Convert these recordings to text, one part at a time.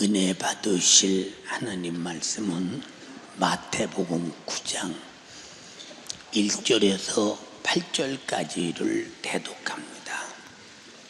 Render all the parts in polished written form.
은혜 받으실 하나님 말씀은 마태복음 9장 1절에서 8절까지를 대독합니다.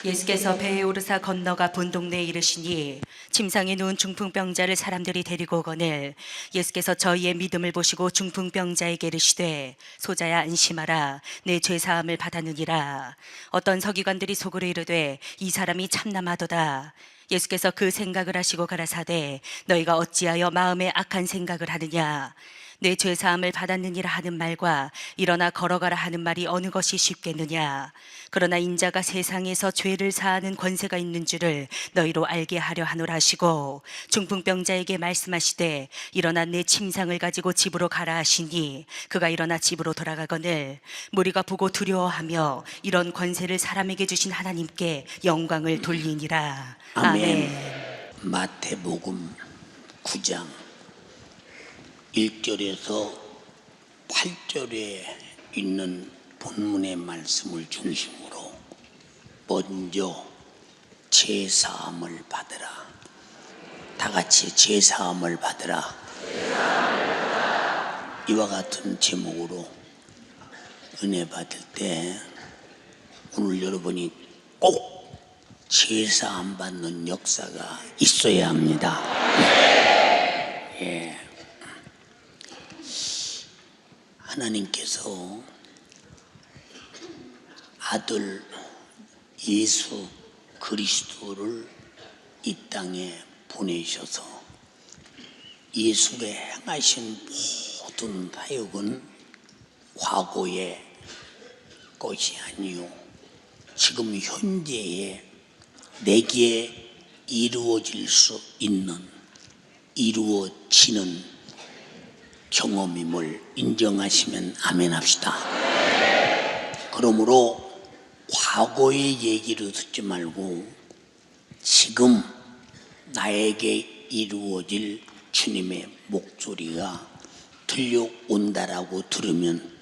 예수께서 배에 오르사 건너가 본 동네에 이르시니 침상에 누운 중풍병자를 사람들이 데리고 오거늘 예수께서 저희의 믿음을 보시고 중풍병자에게 이르시되 소자야 안심하라 내 죄사함을 받았느니라. 어떤 서기관들이 속으로 이르되 이 사람이 참남하도다. 예수께서 그 생각을 하시고 가라사대 너희가 어찌하여 마음에 악한 생각을 하느냐. 내 죄사함을 받았느니라 하는 말과 일어나 걸어가라 하는 말이 어느 것이 쉽겠느냐. 그러나 인자가 세상에서 죄를 사하는 권세가 있는 줄을 너희로 알게 하려 하노라 하시고 중풍병자에게 말씀하시되 일어나 내 침상을 가지고 집으로 가라 하시니 그가 일어나 집으로 돌아가거늘 무리가 보고 두려워하며 이런 권세를 사람에게 주신 하나님께 영광을 돌리니라. 아멘. 마태복음 9장 1절에서 8절에 있는 본문의 말씀을 중심으로 먼저 죄사함을 받으라. 다 같이 죄사함을 받으라. 이와 같은 제목으로 은혜 받을 때 오늘 여러분이 꼭 죄사함 받는 역사가 있어야 합니다. 예. 하나님께서 아들 예수 그리스도를 이 땅에 보내셔서 예수가 행하신 모든 사역은 과거의 것이 아니요 지금 현재에 내게 이루어질 수 있는 이루어지는 경험임을 인정하시면 아멘 합시다. 그러므로 과거의 얘기를 듣지 말고 지금 나에게 이루어질 주님의 목소리가 들려온다라고 들으면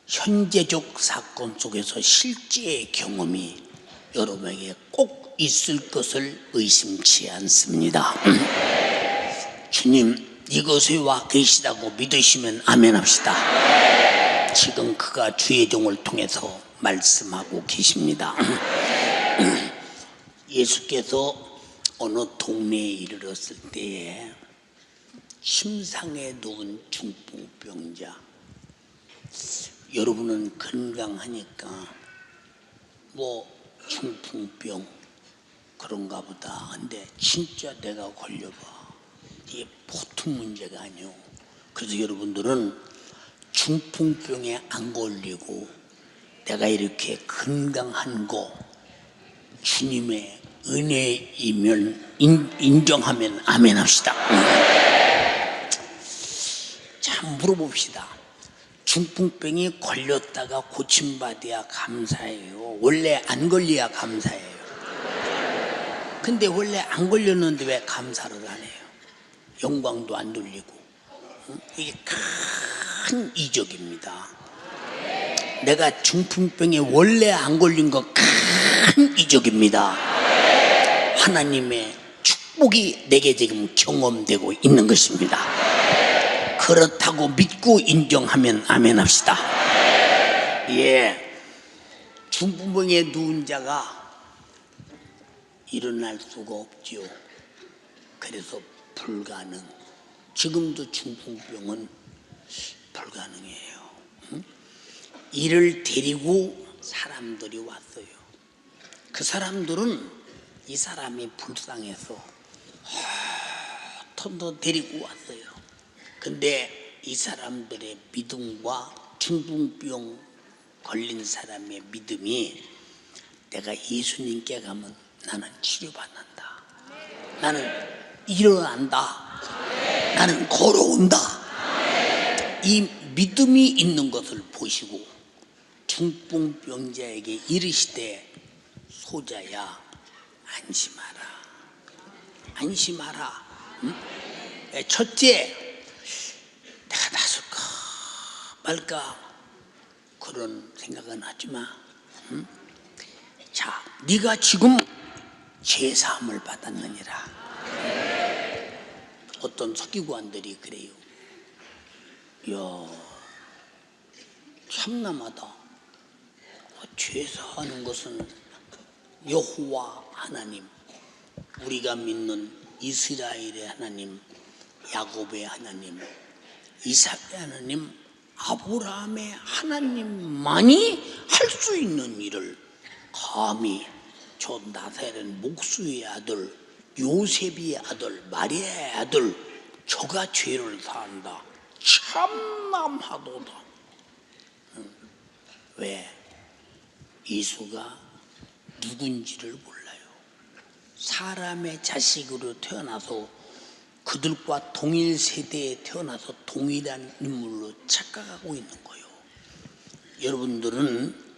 현재적 사건 속에서 실제의 경험이 여러분에게 꼭 있을 것을 의심치 않습니다. 주님 이것에 와 계시다고 믿으시면 아멘 합시다. 지금 그가 주의 종을 통해서 말씀하고 계십니다. 예수께서 어느 동네에 이르렀을 때에 침상에 누운 중풍병자, 여러분은 건강하니까 뭐 중풍병 그런가 보다. 근데 진짜 내가 걸려봐 이게 보통 문제가 아니요. 그래서 여러분들은 중풍병에 안 걸리고 내가 이렇게 건강한 거 주님의 은혜이면 인정하면 아멘 합시다. 자, 물어봅시다. 중풍병이 걸렸다가 고침받아야 감사해요, 원래 안 걸려야 감사해요? 근데 원래 안 걸렸는데 왜 감사를 안 해요? 영광도 안 돌리고. 이게 큰 이적입니다. 내가 중풍병에 원래 안 걸린 거 큰 이적입니다. 하나님의 축복이 내게 지금 경험되고 있는 것입니다. 그렇다고 믿고 인정하면 아멘 합시다. 예, 중풍병에 누운 자가 일어날 수가 없지요. 그래서 불가능. 지금도 중풍병은 불가능해요. 이를 데리고 사람들이 왔어요. 그 사람들은 이 사람이 불쌍해서 ton도 데리고 왔어요. 근데 이 사람들의 믿음과 중풍병 걸린 사람의 믿음이 내가 예수님께 가면 나는 치료받는다, 나는 일어난다, 나는 걸어온다, 이 믿음이 있는 것을 보시고 중풍병자에게 이르시되 소자야 안심하라. 안심하라. 첫째, 내가 나설까 말까 그런 생각은 하지 마. 자, 네가 지금 죄사함을 받았느니라. 어떤 서기관들이 그래요. 이야, 참남하다. 죄사하는 것은 여호와 하나님, 우리가 믿는 이스라엘의 하나님, 야곱의 하나님, 이삭의 하나님, 아브라함의 하나님만이 할 수 있는 일을 감히 저 나사렛 목수의 아들, 요셉의 아들, 마리아의 아들, 저가 죄를 사한다. 참남하도다. 왜? 예수가 누군지를 몰라요. 사람의 자식으로 태어나서 그들과 동일 세대에 태어나서 동일한 인물로 착각하고 있는 거예요. 여러분들은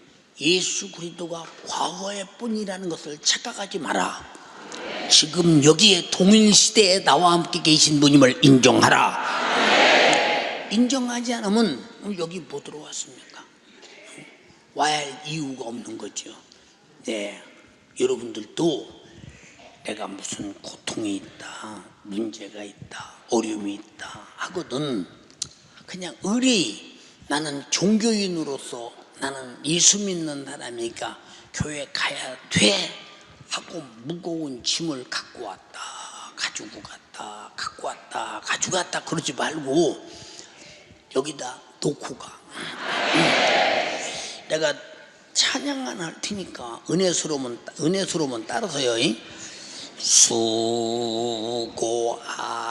예수 그리스도가 과거의 뿐이라는 것을 착각하지 마라. 지금 여기에 동일 시대에 나와 함께 계신 분임을 인정하라. 인정하지 않으면 여기 뭐 들어왔습니까? 와야 할 이유가 없는 거죠. 네, 여러분들도 내가 무슨 고통이 있다, 문제가 있다, 어려움이 있다 하거든 그냥 의뢰히 나는 종교인으로서 나는 예수 믿는 사람이니까 교회 가야 돼 하고 무거운 짐을 갖고 왔다, 가지고 갔다, 갖고 왔다, 가지고 갔다 그러지 말고 여기다 놓고 가. 내가 찬양 안 할 테니까 은혜스러우면 따라서요.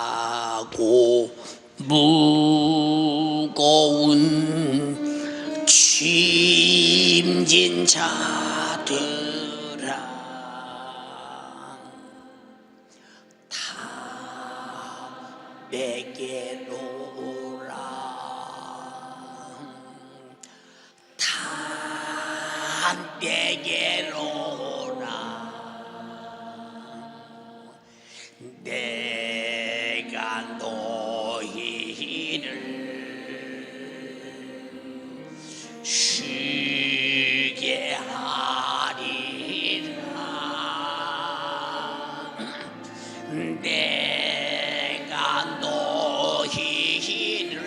수고하고 무거운 짐진 자들아 다 내게로 오라. 다 내게로 오라. 내가 너희를 쉬게 하리라. 내가 너희를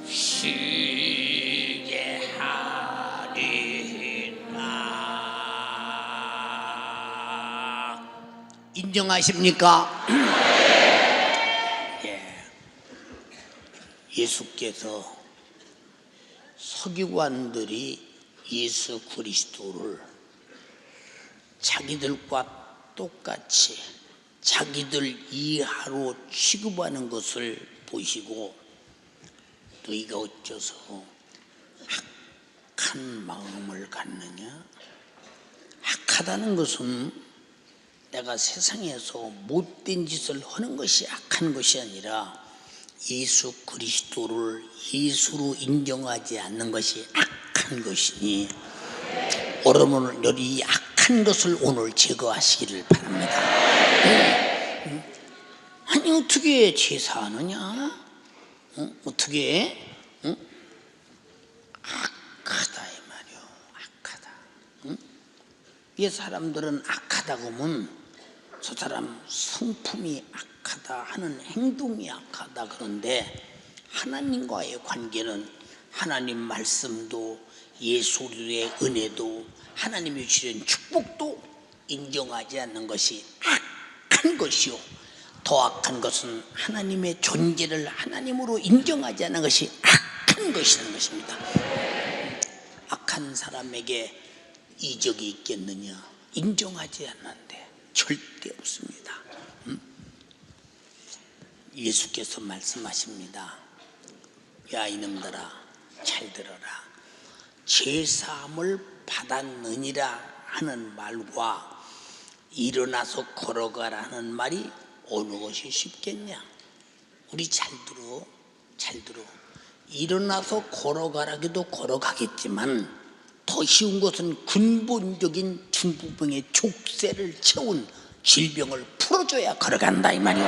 쉬게 하리라. 인정하십니까? 예. 예수께서 서기관들이 예수 그리스도를 자기들과 똑같이 자기들 이하로 취급하는 것을 보시고 너희가 어째서 악한 마음을 갖느냐? 악하다는 것은 내가 세상에서 못된 짓을 하는 것이 악한 것이 아니라 예수 그리스도를 예수로 인정하지 않는 것이 악한 것이니 여러분은 이 악한 것을 오늘 제거하시기를 바랍니다. 아니 어떻게 제사하느냐? 어떻게? 악하다 이 말이요. 악하다. 이 사람들은 악하다고 하면 저 사람 성품이 악하다 하는 행동이 악하다 그런데 하나님과의 관계는 하나님 말씀도 예수의 은혜도 하나님이 주신 축복도 인정하지 않는 것이 악한 것이요. 더 악한 것은 하나님의 존재를 하나님으로 인정하지 않는 것이 악한 것이라는 것입니다. 악한 사람에게 이적이 있겠느냐? 인정하지 않는데 절대 없습니다. 예수께서 말씀하십니다. 야 이놈들아 잘 들어라. 제사함을 받았느니라 하는 말과 일어나서 걸어가라는 말이 어느 것이 쉽겠냐? 우리 잘 들어. 일어나서 걸어가라기도 걸어가겠지만 더 쉬운 것은 근본적인 중풍병의 족쇄를 채운 질병을 풀어줘야 걸어간다 이 말이요.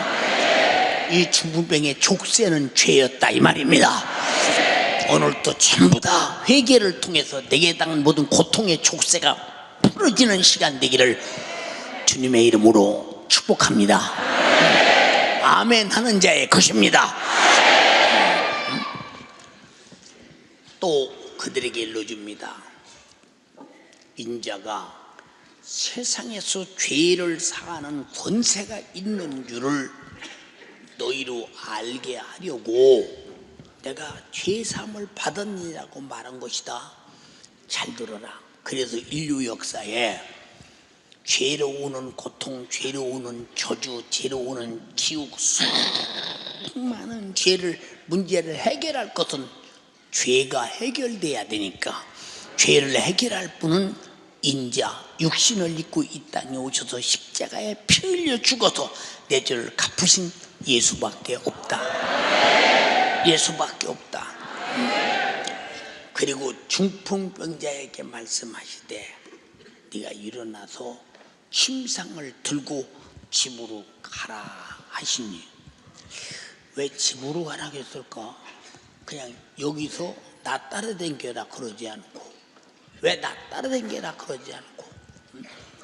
이 중풍병의 족쇄는 죄였다 이 말입니다. 오늘도 전부 다 회개를 통해서 내게 당한 모든 고통의 족쇄가 풀어지는 시간 되기를 주님의 이름으로 축복합니다. 아멘 하는 자의 것입니다. 또 그들에게 일러줍니다. 인자가 세상에서 죄를 사하는 권세가 있는 줄을 너희로 알게 하려고 내가 죄사함을 받았느냐고 말한 것이다. 잘 들어라. 그래서 인류 역사에 죄로 오는 고통, 죄로 오는 저주, 죄로 오는 지옥, 수많은 문제를 해결할 것은 죄가 해결돼야 되니까 죄를 해결할 분은 인자, 육신을 입고 이 땅에 오셔서 십자가에 피 흘려 죽어서 내 죄를 갚으신 예수밖에 없다. 예수밖에 없다. 그리고 중풍병자에게 말씀하시되 네가 일어나서 침상을 들고 집으로 가라 하시니 왜 집으로 가라 했을까? 그냥 여기서 나 따라다니라 그러지 않고 왜 나 따라다니라 그러지 않고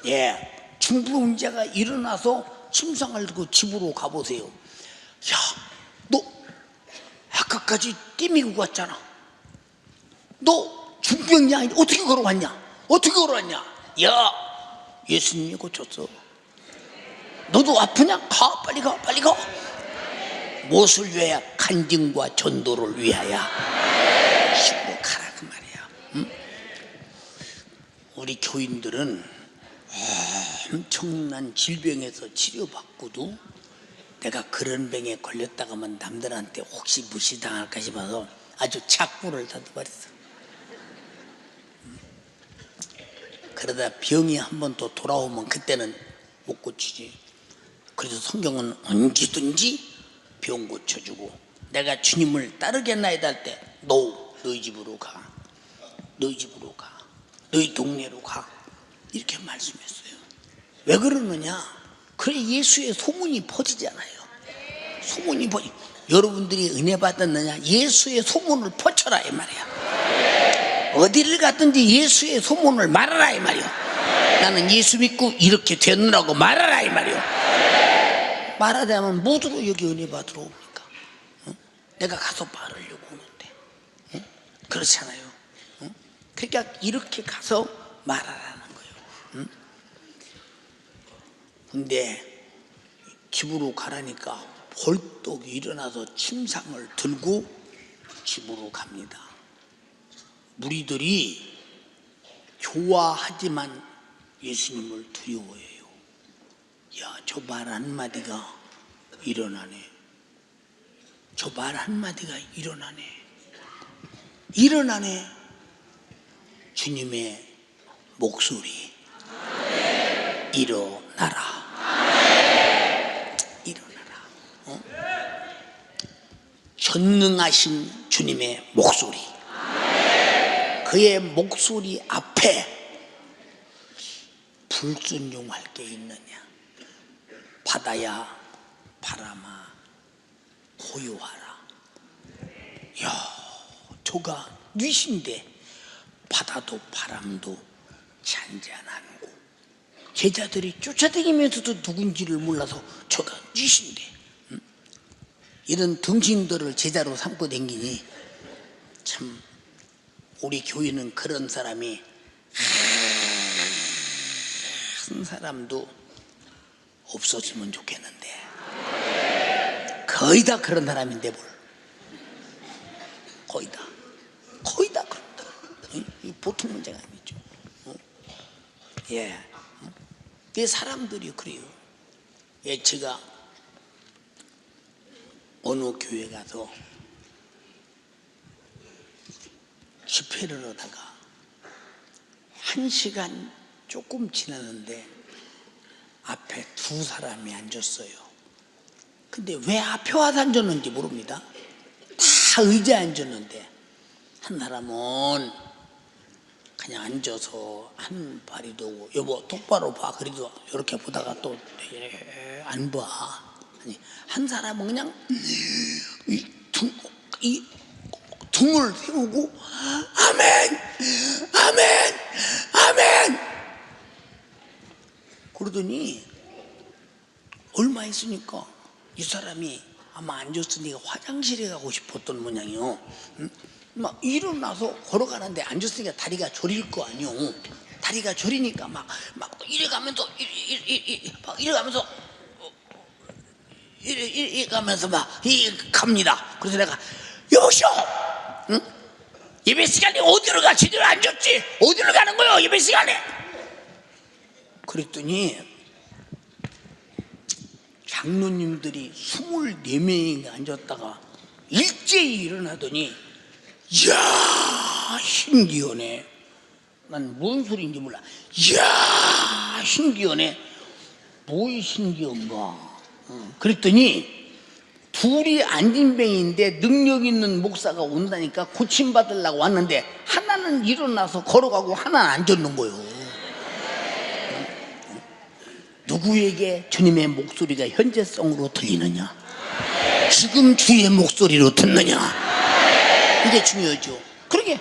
예, 중풍자가 일어나서 침상을 들고 집으로 가보세요. 야, 너 아까까지 띠미고 갔잖아. 너 중풍병자 어떻게 걸어왔냐? 어떻게 걸어왔냐? 야, 예수님이 고쳤어. 너도 아프냐? 가, 빨리 가, 빨리 가. 무엇을 위하여? 간증과 전도를 위하여. 집으로 가라 그 말이야. 응? 우리 교인들은 엄청난 질병에서 치료받고도 내가 그런 병에 걸렸다가 하면 남들한테 혹시 무시당할까 싶어서 아주 착부를 닫아버렸어. 그러다 병이 한 번 또 돌아오면 그때는 못 고치지. 그래서 성경은 언제든지 병 고쳐주고 내가 주님을 따르겠나이다 할 때 너희 집으로 가, 너희 집으로 가, 너희 동네로 가 이렇게 말씀했어요. 왜 그러느냐? 그래 예수의 소문이 퍼지잖아요. 소문이 퍼지. 여러분들이 은혜 받았느냐? 예수의 소문을 퍼쳐라 이 말이야. 어디를 갔든지 예수의 소문을 말하라 이 말이야. 나는 예수 믿고 이렇게 되느라고 말하라 이 말이야. 말하자면 모두로 여기 은혜 받으러 옵니까? 응? 내가 가서 말하려고 오는데 응? 그렇잖아요. 응? 그러니까 이렇게 가서 말하라는 거예요. 응? 근데 집으로 가라니까 벌떡 일어나서 침상을 들고 집으로 갑니다. 무리들이 좋아하지만 예수님을 두려워해요. 야, 저 말 한마디가 일어나네. 저 말 한마디가 일어나네. 일어나네. 주님의 목소리. 일어나라. 일어나라. 어? 전능하신 주님의 목소리. 그의 목소리 앞에 불순종할 게 있느냐? 바다야 바람아 고요하라. 야, 저가 뉘신데 바다도 바람도 잔잔하고 제자들이 쫓아다니면서도 누군지를 몰라서 저가 뉘신데 이런 등신들을 제자로 삼고 다니니 참 우리 교회는 그런 사람이 한 사람도 없어지면 좋겠는데 거의 다 그런 사람인데 뭘 거의 다 그런다. 이 보통 문제가 아니죠. 예, 이 사람들이 그래요. 예, 제가 어느 교회 가서 집회를 하다가 1시간 조금 지났는데 앞에 두 사람이 앉았어요. 근데 왜 앞에 와서 앉았는지 모릅니다. 다 의자에 앉았는데 한 사람은 그냥 앉아서 한 발이도 여보 똑바로 봐. 그래도 이렇게 보다가 또 안 봐. 아니, 한 사람은 그냥 이 등을 세우고 아멘 아멘 아멘 그러더니 얼마 있으니까 이 사람이 아마 앉았으니까 화장실에 가고 싶었던 모양이요. 응? 막 일어나서 걸어가는데 앉았으니까 다리가 저릴 거 아니요. 다리가 저리니까 막 이래 가면서 막 이래 가면서 이래 가면서 막 갑니다. 그래서 내가 여보시오, 응? 예배 시간에 어디로 가? 제대로 앉았지? 어디로 가는 거요? 예배 시간에? 그랬더니 장로님들이 24명이 앉았다가 일제히 일어나더니 이야 신기하네. 난 뭔 소리인지 몰라. 이야 신기하네. 뭐 신기한가? 그랬더니 둘이 안진뱅이인데 능력 있는 목사가 온다니까 고침받으려고 왔는데 하나는 일어나서 걸어가고 하나는 앉았는 거예요. 누구에게 주님의 목소리가 현재성으로 들리느냐? 지금 주의 목소리로 듣느냐? 이게 중요하죠. 그러게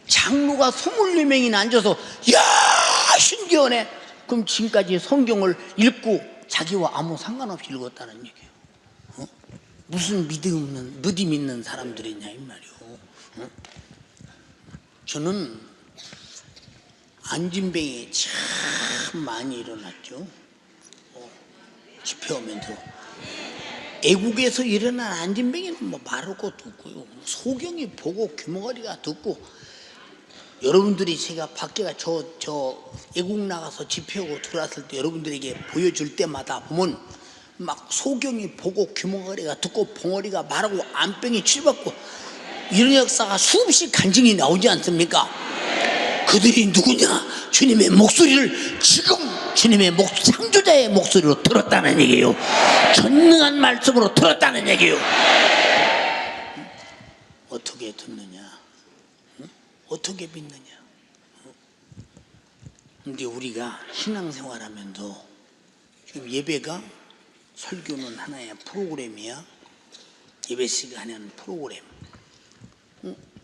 장로가 24명이나 앉아서 야 신기하네. 그럼 지금까지 성경을 읽고 자기와 아무 상관없이 읽었다는 얘기예요. 무슨 믿음 있는 사람들이냐 이 말이요. 저는 안진뱅이 참 많이 일어났죠. 집회하면서 애국에서 일어난 안진뱅이는 뭐 말할 것도 없고요. 소경이 보고 귀머거리가 듣고, 여러분들이 제가 밖에가 저 애국 나가서 집회하고 들어왔을 때 여러분들에게 보여줄 때마다 보면 막 소경이 보고 귀머거리가 듣고 봉어리가 말하고 안병이 치료받고 이런 역사가 수없이 간증이 나오지 않습니까? 그들이 누구냐? 주님의 목소리를 지금 주님의 창조자의 목소리로 들었다는 얘기예요. 전능한 말씀으로 들었다는 얘기예요. 어떻게 듣느냐? 어떻게 믿느냐? 근데 우리가 신앙생활하면서 지금 예배가 설교는 하나의 프로그램이야. 예배 시간에 하는 프로그램.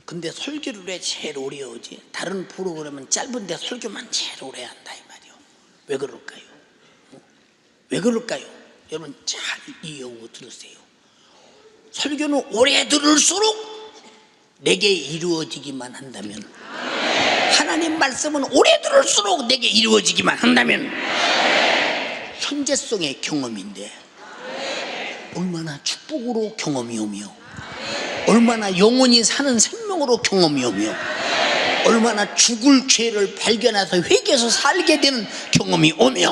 근데 설교를 왜 제일 오래 하지? 다른 프로그램은 짧은데 설교만 제일 오래 한다 이 말이요. 왜 그럴까요? 왜 그럴까요? 여러분 잘 이해하고 들으세요. 설교는 오래 들을수록 내게 이루어지기만 한다면, 하나님 말씀은 오래 들을수록 내게 이루어지기만 한다면 현재성의 경험인데 얼마나 축복으로 경험이 오며, 얼마나 영원히 사는 생명으로 경험이 오며, 얼마나 죽을 죄를 발견해서 회개해서 살게 되는 경험이 오며.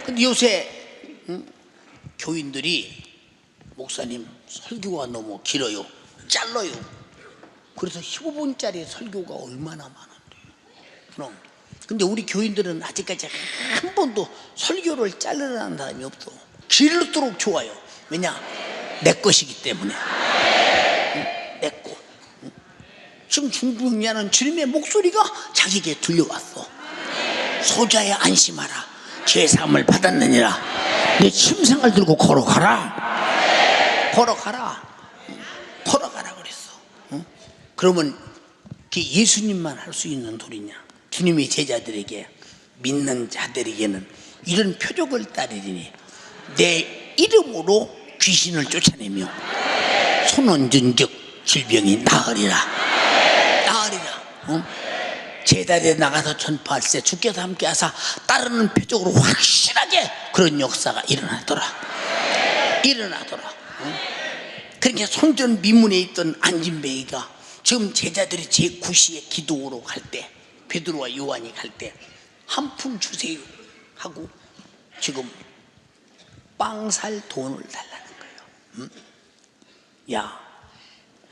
근데 요새 교인들이 목사님 설교가 너무 길어요, 잘라요. 그래서 15분짜리 설교가 얼마나 많은데요. 그럼 근데 우리 교인들은 아직까지 한 번도 설교를 자르라는 사람이 없어. 길도록 좋아요. 왜냐? 내 것이기 때문에. 내 거. 지금 중풍이라는 주님의 목소리가 자기에게 들려왔어. 소자야 안심하라, 죄사함을 받았느니라. 내 침상을 들고 걸어가라. 걸어가라. 걸어가라 그랬어. 그러면 그게 예수님만 할 수 있는 소리냐? 주님의 제자들에게, 믿는 자들에게는 이런 표적을 따르리니 내 이름으로 귀신을 쫓아내며 손 얹은 즉 질병이 나으리라. 나으리라. 제자리에 나가서 전파할세 주께서 함께 하사 따르는 표적으로 확실하게 그런 역사가 일어나더라. 그러니까 성전 미문에 있던 안진뱅이가 지금 제자들이 제9시에 기도로 갈 때, 베드로와 요한이 갈 때 한 푼 주세요 하고 지금 빵 살 돈을 달라는 거예요. 야,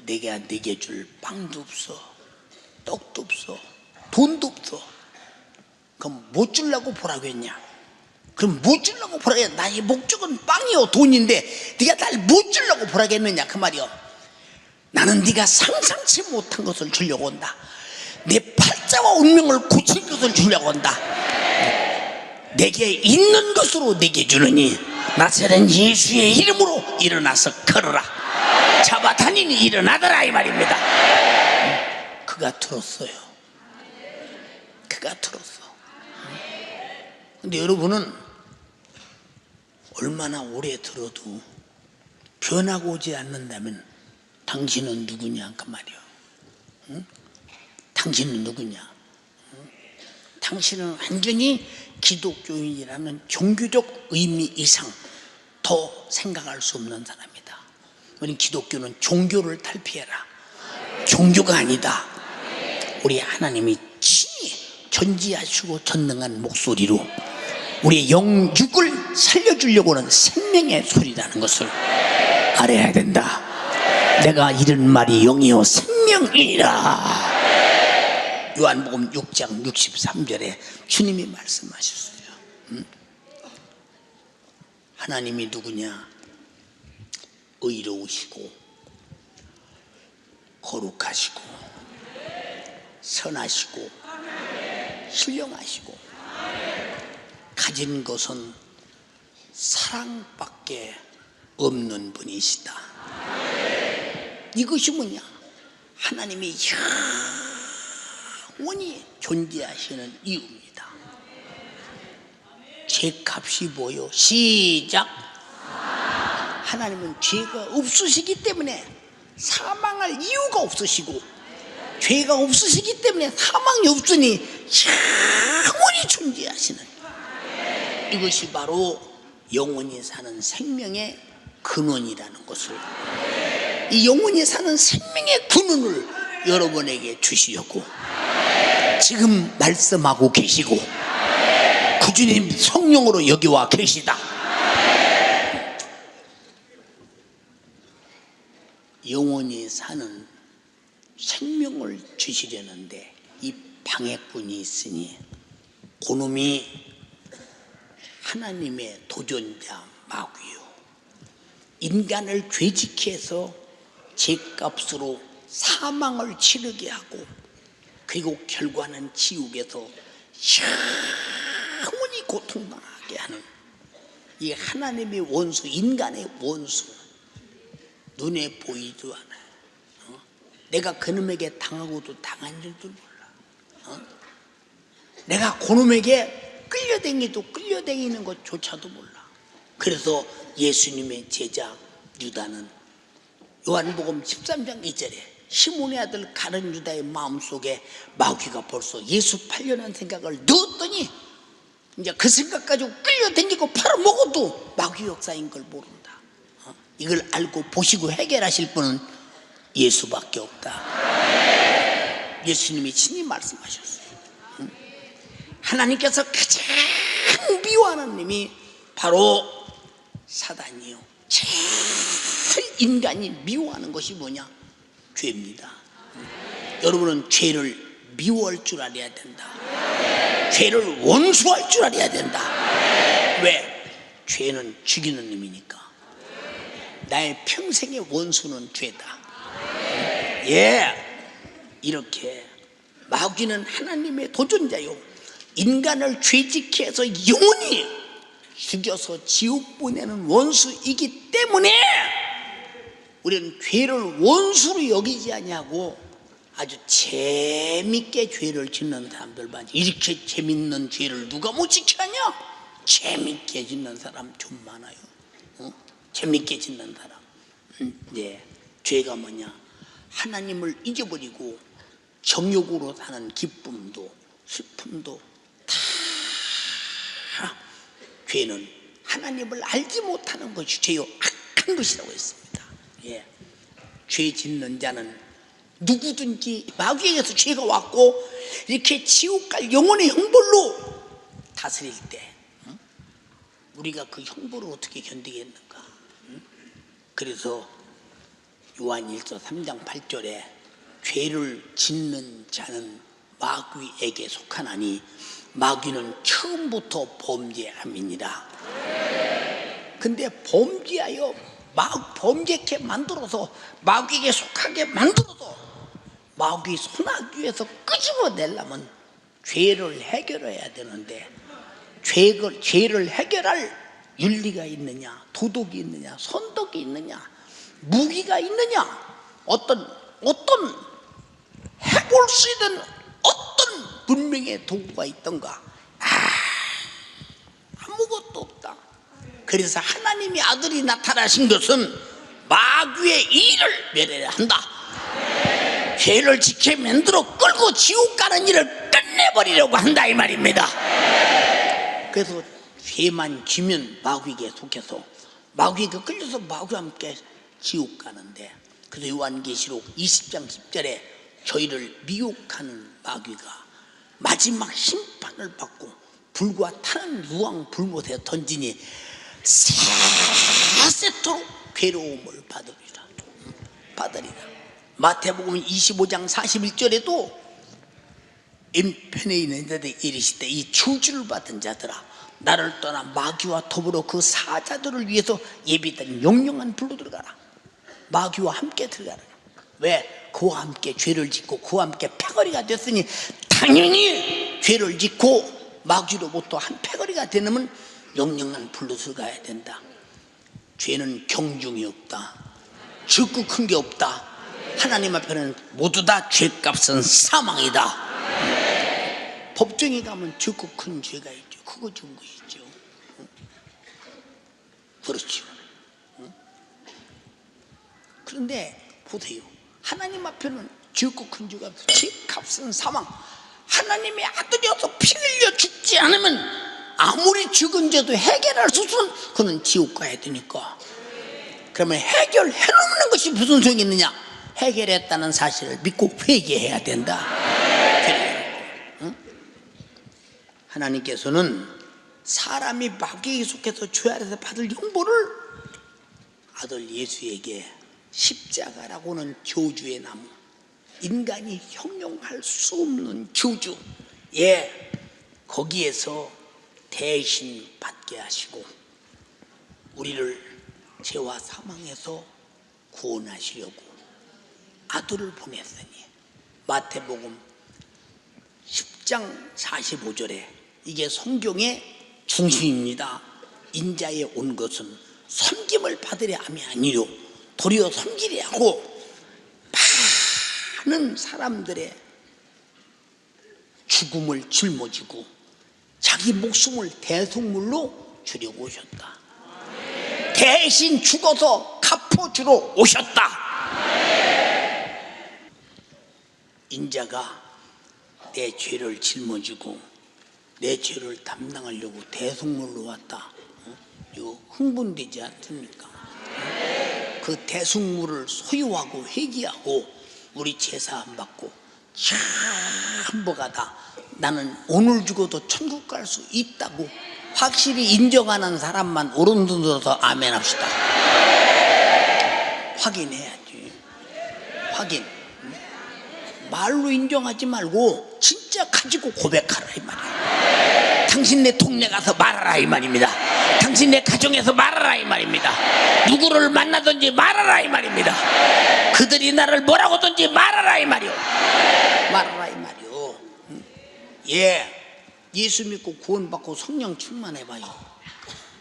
내가 네게 줄 빵도 없어, 떡도 없어, 돈도 없어. 그럼 뭐 주려고 보라고 했냐? 그럼 뭐 주려고 보라고 했냐? 나의 목적은 빵이요 돈인데 네가 날 뭐 주려고 보라고 했느냐 그 말이요. 나는 네가 상상치 못한 것을 주려고 한다. 내 팔자와 운명을 고칠 것을 주려고 한다. 내게 있는 것으로 내게 주느니 나사렛 예수의 이름으로 일어나서 걸어라. 잡아다니니 일어나더라 이 말입니다. 그가 들었어요. 그가 들었어. 근데 여러분은 얼마나 오래 들어도 변하고 오지 않는다면 당신은 누구냐 그 말이야. 응? 당신은 누구냐? 응? 당신은 완전히 기독교인이라는 종교적 의미 이상 더 생각할 수 없는 사람이다. 우리 기독교는 종교를 탈피해라. 종교가 아니다. 우리 하나님이 친히 전지하시고 전능한 목소리로 우리의 영육을 살려주려고 하는 생명의 소리라는 것을 알아야 된다. 내가 이른 말이 영이요 생명이라. 요한복음 6장 63절에 주님이 말씀하셨어요. 하나님이 누구냐? 의로우시고 거룩하시고 선하시고 신령하시고 가진 것은 사랑밖에 없는 분이시다. 이것이 뭐냐? 하나님이 영원히 존재하시는 이유입니다. 죄값이 뭐요? 시작. 하나님은 죄가 없으시기 때문에 사망할 이유가 없으시고, 죄가 없으시기 때문에 사망이 없으니 영원히 존재하시는, 이것이 바로 영원히 사는 생명의 근원이라는 것을, 이 영원히 사는 생명의 근원을 여러분에게 주시려고 지금 말씀하고 계시고 구주님 성령으로 여기 와 계시다. 영원히 사는 생명을 주시려는데 이 방해꾼이 있으니 그놈이 하나님의 도전자 마귀요, 인간을 죄짓게 해서 죄값으로 사망을 치르게 하고, 그리고 결과는 지옥에서 영원히 고통당하게 하는 이 하나님의 원수, 인간의 원수, 눈에 보이지도 않아요. 내가 그놈에게 당하고도 당한 줄도 몰라. 내가 그놈에게 끌려다니는 것조차도 몰라. 그래서 예수님의 제자 유다는 요한복음 13장 2절에 시몬의 아들 가룟 유다의 마음속에 마귀가 벌써 예수 팔려는 생각을 넣었더니 이제 그 생각 가지고 끌려다니고 팔아먹어도 마귀 역사인 걸 모른다. 이걸 알고 보시고 해결하실 분은 예수밖에 없다. 예수님이 친히 말씀하셨어요. 하나님께서 가장 미워하는 님이 바로 사단이요, 제일 인간이 미워하는 것이 뭐냐? 죄입니다. 여러분은 죄를 미워할 줄 알아야 된다. 죄를 원수할 줄 알아야 된다. 왜? 죄는 죽이는 놈이니까. 나의 평생의 원수는 죄다. 이렇게 마귀는 하나님의 도전자요, 인간을 죄짓게 해서 영원히 죽여서 지옥 보내는 원수이기 때문에 우리는 죄를 원수로 여기지 아니하고 아주 재밌게 죄를 짓는 사람들 많지. 이렇게 재밌는 죄를 누가 못 지켜하냐? 재밌게 짓는 사람 좀 많아요. 재밌게 짓는 사람. 죄가 뭐냐? 하나님을 잊어버리고 정욕으로 사는 기쁨도 슬픔도 다 죄는 하나님을 알지 못하는 것이 죄요 악한 것이라고 했습니다. 죄 짓는 자는 누구든지 마귀에게서 죄가 왔고 이렇게 지옥 갈 영혼의 형벌로 다스릴 때 우리가 그 형벌을 어떻게 견디겠는가? 그래서 요한일서 3장 8절에 죄를 짓는 자는 마귀에게 속하나니 마귀는 처음부터 범죄함이니라. 근데 범죄하여 범죄케 만들어서 마귀에게 속하게 만들어서 마귀 손아귀 위에서 끄집어내려면 죄를 해결해야 되는데 죄를 해결할 윤리가 있느냐, 도덕이 있느냐, 선덕이 있느냐, 무기가 있느냐, 어떤 해볼 수 있는 어떤 문명의 도구가 있던가? 아무것도 없다. 그래서 하나님의 아들이 나타나신 것은 마귀의 일을 멸해야 한다. 죄를 지켜 만들어 끌고 지옥 가는 일을 끝내버리려고 한다 이 말입니다. 그래서 죄만 지면 마귀에게 속해서 마귀에게 끌려서 마귀와 함께 지옥 가는데, 그래서 요한계시록 20장 10절에 저희를 미혹하는 마귀가 마지막 심판을 받고 불과 타는 유황 불못에 던지니 세세토록 괴로움을 받으리라. 마태복음 25장 41절에도 왼편에 있는 자들이 이르시되 이 저주를 받은 자들아 나를 떠나 마귀와 더불어 그 사자들을 위해서 예비된 영영한 불로 들어가라. 마귀와 함께 들어가라. 왜? 그와 함께 죄를 짓고 그와 함께 패거리가 됐으니 당연히 죄를 짓고 마귀로부터 한 패거리가 되려면 영영한 불로 들어가야 된다. 죄는 경중이 없다. 적고 큰 게 없다. 하나님 앞에는 모두 다 죄값은 사망이다. 법정에 가면 적고 큰 죄가 있죠. 크고 좋은 거 있죠. 그렇죠. 그런데 보세요. 하나님 앞에는 적고 큰 죄가 없어. 죄값은 사망. 하나님의 아들이어서 피 흘려 죽지 않으면 아무리 죽은 죄도 해결할 수 없으면 그는 지옥 가야 되니까. 그러면 해결해 놓는 것이 무슨 소용이 있느냐? 해결했다는 사실을 믿고 회개해야 된다. 응? 하나님께서는 사람이 마귀에게 속해서 죄 아래서 받을 형벌을 아들 예수에게 십자가라고는 저주의 나무, 인간이 형용할 수 없는 저주, 거기에서 대신 받게 하시고 우리를 죄와 사망에서 구원하시려고 아들을 보냈으니, 마태복음 10장 45절에 이게 성경의 중심입니다. 인자에 온 것은 섬김을 받으려 함이 아니요 도리어 섬기려 하고 많은 사람들의 죽음을 짊어지고 자기 목숨을 대속물로 주려고 오셨다. 대신 죽어서 갚아주러 오셨다. 인자가 내 죄를 짊어지고 내 죄를 담당하려고 대속물로 왔다. 이거 흥분되지 않습니까? 그 대속물을 소유하고 회개하고 우리 제사함 받고 참복하다 나는 오늘 죽어도 천국 갈 수 있다고 확실히 인정하는 사람만 오른손 들어서 아멘 합시다. 확인해야지. 확인. 말로 인정하지 말고 진짜 가지고 고백하라 이 말이야. 당신 내 동네 가서 말하라 이 말입니다. 당신 내 가정에서 말하라 이 말입니다. 누구를 만나든지 말하라 이 말입니다. 그들이 나를 뭐라고든지 말하라 이 말이요. 말하라 이 말이요. 예수 믿고 구원받고 성령 충만해봐요.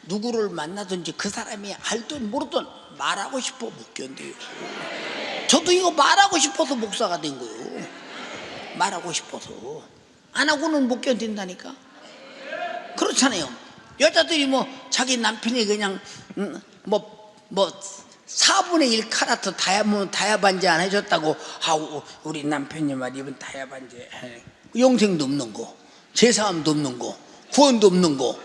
누구를 만나든지 그 사람이 알든 모르든 말하고 싶어 못 견뎌요. 저도 이거 말하고 싶어서 목사가 된 거예요. 말하고 싶어서. 안 하고는 못 견딘다니까. 그렇잖아요. 여자들이 뭐 자기 남편이 그냥 뭐 4분의 1 카라트 다이아반지 안 해줬다고 우리 남편이 말 입은 다이아반지 영생도 없는 거, 제사함도 없는 거, 구원도 없는 거,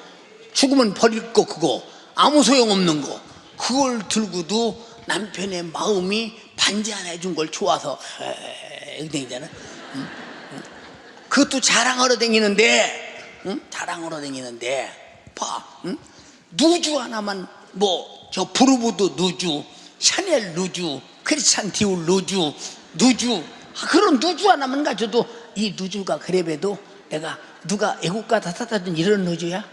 죽으면 버릴 거 그거 아무 소용없는 거, 그걸 들고도 남편의 마음이 반지 안 해준 걸 좋아서 댕기잖아. 그것도 자랑하러 댕기는데, 자랑하러 댕기는데 봐, 누주 하나만 뭐 저 브루보드 누주, 샤넬 누주, 크리스찬 디올 누주, 그런 누주 하나만 가져도 이 누주가 그래봬도 내가 누가 애국가 다 사다 준 이런 누주야?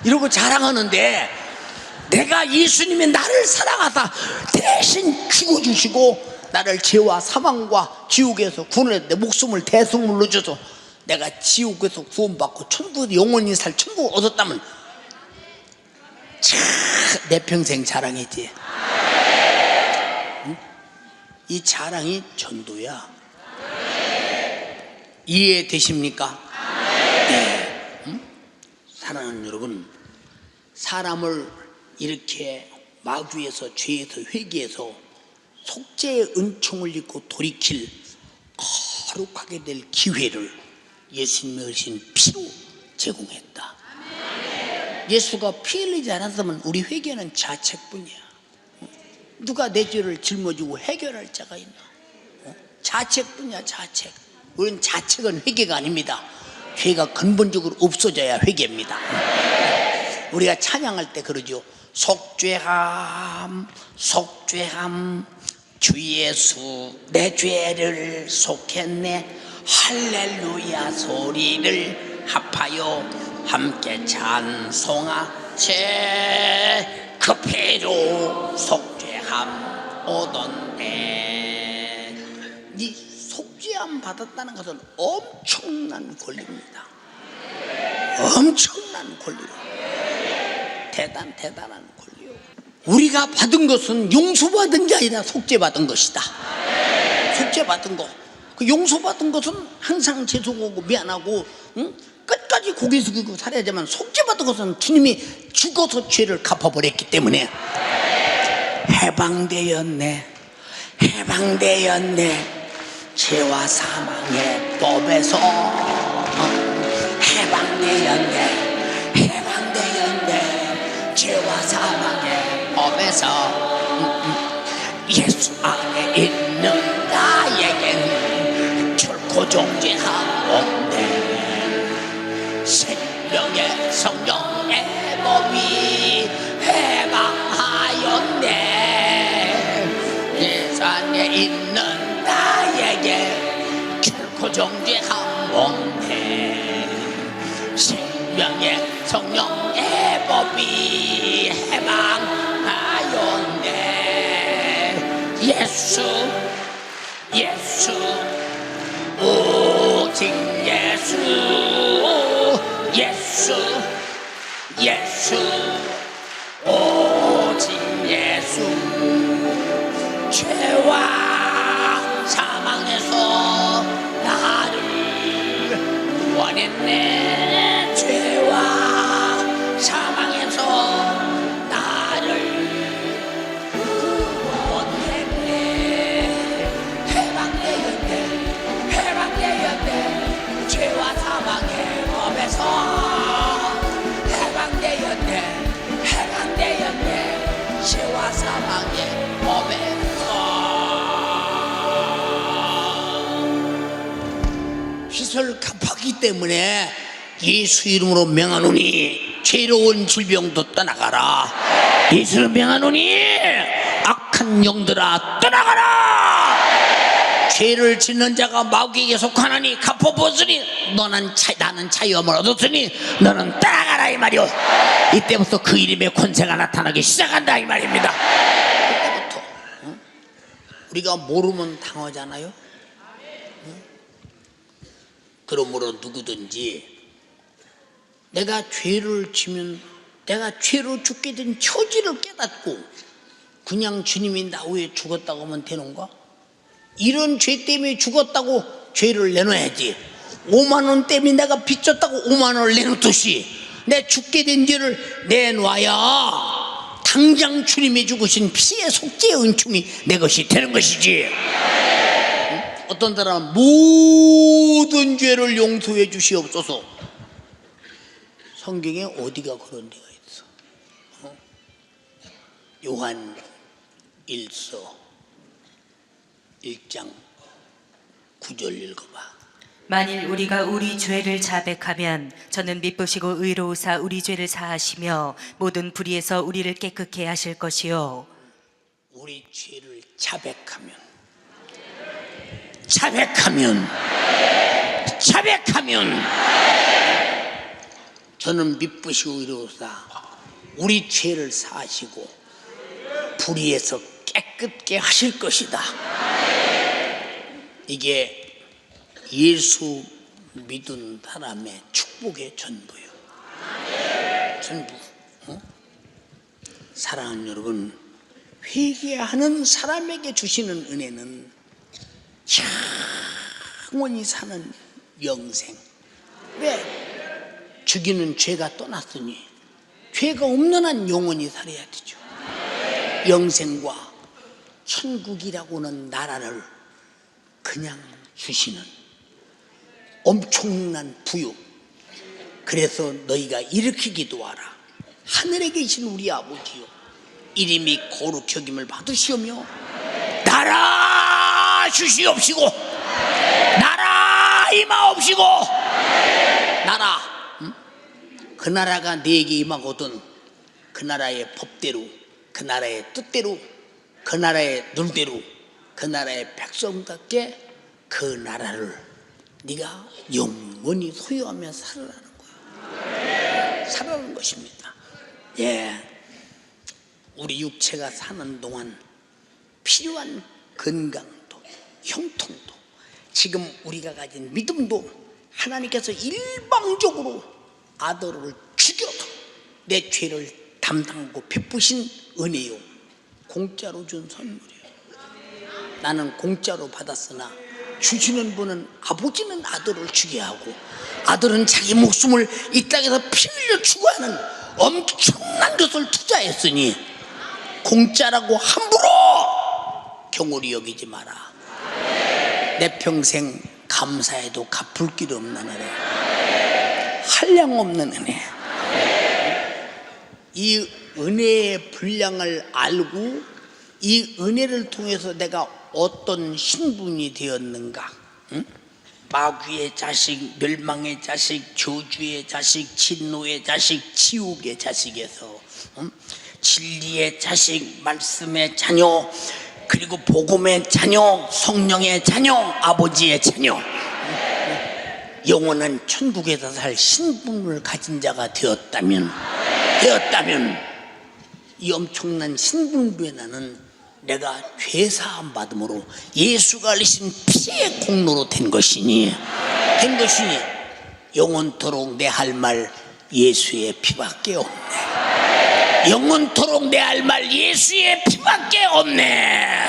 이러고 자랑하는데, 내가 예수님이 나를 사랑하사 대신 죽어주시고 나를 죄와 사망과 지옥에서 구원해 내 목숨을 대속물로 줘서 내가 지옥에서 구원받고 천국에 영원히 살 천국을 얻었다면 참 내 평생 자랑이지. 응? 이 자랑이 전도야. 이해되십니까? 네. 사랑하는 여러분, 사람을 이렇게 마귀에서 죄에서 회개해서 속죄의 은총을 입고 돌이킬 거룩하게 될 기회를 예수님의 흘리신 피로 제공했다. 예수가 피 흘리지 않았으면 우리 회개는 자책뿐이야. 누가 내 죄를 짊어지고 해결할 자가 있나? 자책뿐이야, 자책. 우리는 자책은 회개가 아닙니다. 죄가 근본적으로 없어져야 회개입니다. 우리가 찬양할 때 그러죠. 속죄함 속죄함 주 예수 내 죄를 속했네. 할렐루야 소리를 합하여 함께 찬송하세. 그 피로 속죄함 얻었네. 이 속죄함 받았다는 것은 엄청난 권리입니다. 엄청난 권리요. 대단한 권리요. 우리가 받은 것은 용서받은 게 아니라 속죄받은 것이다. 속죄받은 거. 그 용서받은 것은 항상 죄송하고 미안하고 끝까지 고개 숙이고 살아야지만, 속죄받은 것은 주님이 죽어서 죄를 갚아버렸기 때문에 해방되었네. 해방되었네. 죄와 사망의 법에서 해방되었네. 해방되었네. 죄와 사망의 법에서 예수 안에 있는 나에겐 결코 존재함 없네. 생명의 성령의 법이 해방하였네. 예수 안에 있는 나에게 결코 존재함 없네. 생명의 성령의 법이 해방하였네. 예수 오직 예수 오직 예수. 죄와 사망에서 나를 구원했네. 죄와 사망에서 나를 구원했네. 해방되었네. 죄와 사망의 법에서 해방되었네. 죄와 사망의 법에서 빚을 갚았기 때문에 예수 이름으로 명하노니 죄로운 질병도 떠나가라. 예수를 명하노니 악한 영들아 떠나가라. 죄를 짓는 자가 마귀에게 속하나니 갚아보으니 나는 자유함을 얻었으니 너는 따라가라 이 말이오. 이때부터 그 이름의 권세가 나타나기 시작한다 이 말입니다. 그때부터 우리가 모르면 당하잖아요. 그러므로 누구든지 내가 죄를 지면 내가 죄로 죽게 된 처지를 깨닫고 그냥 주님이 나 위해 죽었다고 하면 되는가? 이런 죄 때문에 죽었다고 죄를 내놔야지. 5만 원 때문에 내가 빚졌다고 5만 원을 내놓듯이 내 죽게 된 죄를 내놔야 당장 주님이 죽으신 피의 속죄의 은총이 내 것이 되는 것이지. 어떤 사람은 모든 죄를 용서해 주시옵소서. 성경에 어디가 그런 데가 있어? 요한 1서 1장 9절 읽어봐. 만일 우리가 우리 죄를 자백하면 저는 미쁘시고 의로우사 우리 죄를 사하시며 모든 불의에서 우리를 깨끗게 하실 것이요. 우리 죄를 자백하면 저는 미쁘시고 의로우사 우리 죄를 사하시고 불의에서 깨끗게 하실 것이다. 이게 예수 믿은 사람의 축복의 전부요. 전부. 사랑하는 여러분, 회개하는 사람에게 주시는 은혜는 영원히 사는 영생. 왜? 죽이는 죄가 떠났으니 죄가 없는 한 영원히 살아야 되죠. 영생과 천국이라고는 나라를 그냥 주시는 엄청난 부유. 그래서 너희가 이렇게 기도하라. 하늘에 계신 우리 아버지요, 이름이 거룩히 여김을 받으시오며 나라 주시옵시고 나라 임하옵시고. 나라, 그 나라가 네게 임하거든 그 나라의 법대로, 그 나라의 뜻대로, 그 나라의 룰대로, 그 나라의 백성답게 그 나라를 네가 영원히 소유하며 살아라는 거예요. 살아라는 것입니다. 예, 우리 육체가 사는 동안 필요한 건강도 형통도 지금 우리가 가진 믿음도 하나님께서 일방적으로 아들을 죽여도 내 죄를 담당하고 베푸신 은혜요, 공짜로 준 선물이에요. 나는 공짜로 받았으나 주시는 분은 아버지는 아들을 주게 하고 아들은 자기 목숨을 이 땅에서 피 흘려 추구하는 엄청난 것을 투자했으니 공짜라고 함부로 경홀히 여기지 마라. 내 평생 감사해도 갚을 길 없는 은혜, 한량 없는 은혜. 이 은혜의 분량을 알고 이 은혜를 통해서 내가 어떤 신분이 되었는가? 응? 마귀의 자식, 멸망의 자식, 저주의 자식, 진노의 자식, 지옥의 자식에서 진리의 자식, 말씀의 자녀, 그리고 복음의 자녀, 성령의 자녀, 아버지의 자녀, 영원한 천국에서 살 신분을 가진 자가 되었다면 이 엄청난 신분부에 나는 내가 죄사함 받음으로 예수가 흘리신 피의 공로로 된 것이니 영원토록 내 할 말 예수의 피밖에 없네. 영원토록 내 할 말 예수의 피밖에 없네.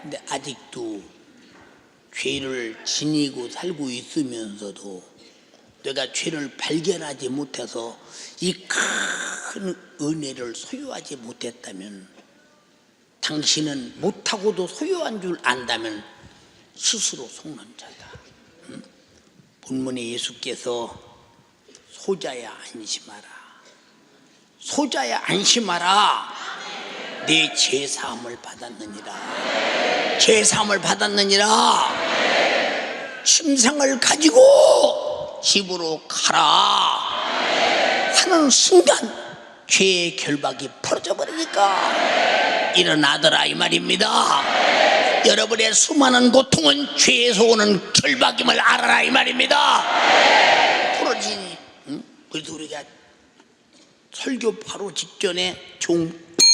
근데 아직도 죄를 지니고 살고 있으면서도 내가 죄를 발견하지 못해서 이 큰 은혜를 소유하지 못했다면, 당신은 못하고도 소유한 줄 안다면 스스로 속는 자다. 본문에 예수께서 소자야 안심하라, 소자야 안심하라, 내 죄사함을 받았느니라, 죄사함을 받았느니라. 침상을 가지고 집으로 가라 하는 순간 죄의 결박이 풀어져 버리니까 일어나더라 이 말입니다. 여러분의 수많은 고통은 죄에서 오는 결박임을 알아라 이 말입니다. 풀어지니. 그래서 우리가 설교 바로 직전에 종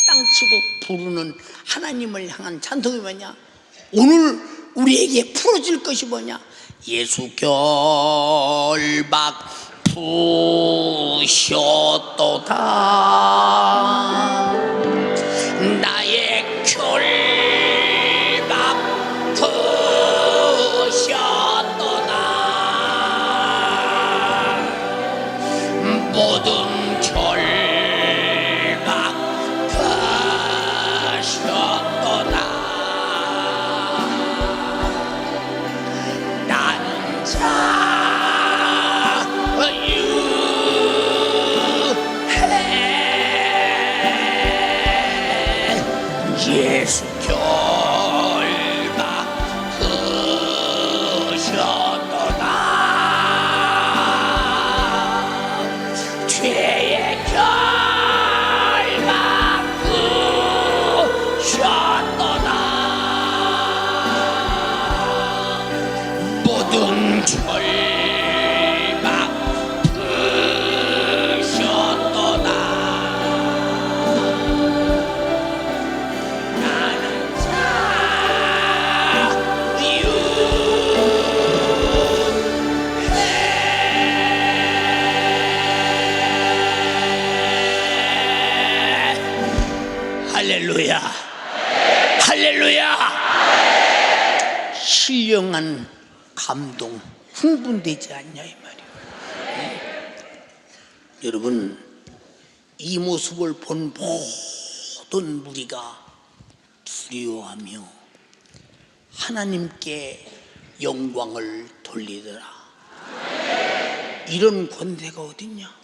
땅치고 부르는 하나님을 향한 찬송이 뭐냐? 오늘 우리에게 풀어질 것이 뭐냐? 예수 결박 부셨도다, 나의 결박 부셨도다, 모든 결박 부셨도다. 나는 예수 결박 부셨도다, 죄의 결박 부셨도다, 모든 결박 부셨도다. 할렐루야, 할렐루야. 신령한 감동, 흥분되지 않냐 이 말이에요. 여러분, 이 모습을 본 모든 무리가 두려워하며 하나님께 영광을 돌리더라. 이런 권세가 어딨냐?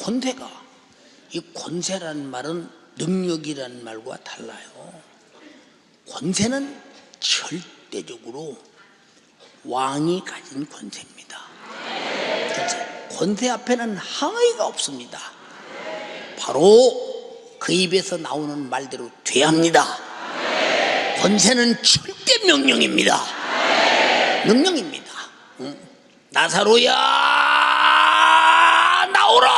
권세가, 이 권세라는 말은 능력이라는 말과 달라요. 권세는 절대적으로 왕이 가진 권세입니다. 그래서 권세 앞에는 항의가 없습니다. 바로 그 입에서 나오는 말대로 돼야 합니다. 권세는 절대 명령입니다. 명령입니다. 나사로야 나오라.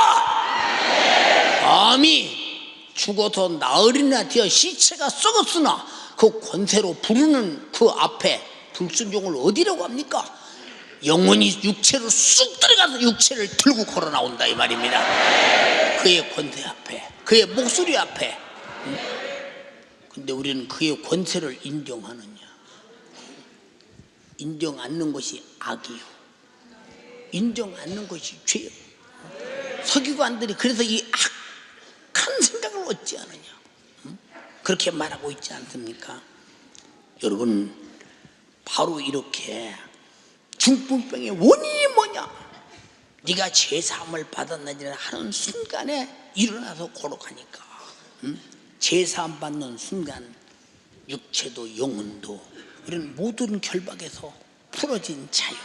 암이 죽어서 나흘이나 되어 시체가 썩었으나 그 권세로 부르는 그 앞에 불순종을 어디라고 합니까? 영혼이 육체로 쑥 들어가서 육체를 들고 걸어 나온다 이 말입니다. 그의 권세 앞에, 그의 목소리 앞에. 근데 우리는 그의 권세를 인정하느냐? 인정 않는 것이 악이요, 인정 않는 것이 죄요. 서기관들이 그래서 이 악한 생각을 얻지 않느냐, 그렇게 말하고 있지 않습니까? 여러분, 바로 이렇게 중풍병의 원인이 뭐냐? 네가 죄사함을 받았느냐 하는 순간에 일어나서 걸어가니까, 죄사함 받는 순간 육체도 영혼도 이런 모든 결박에서 풀어진 자유,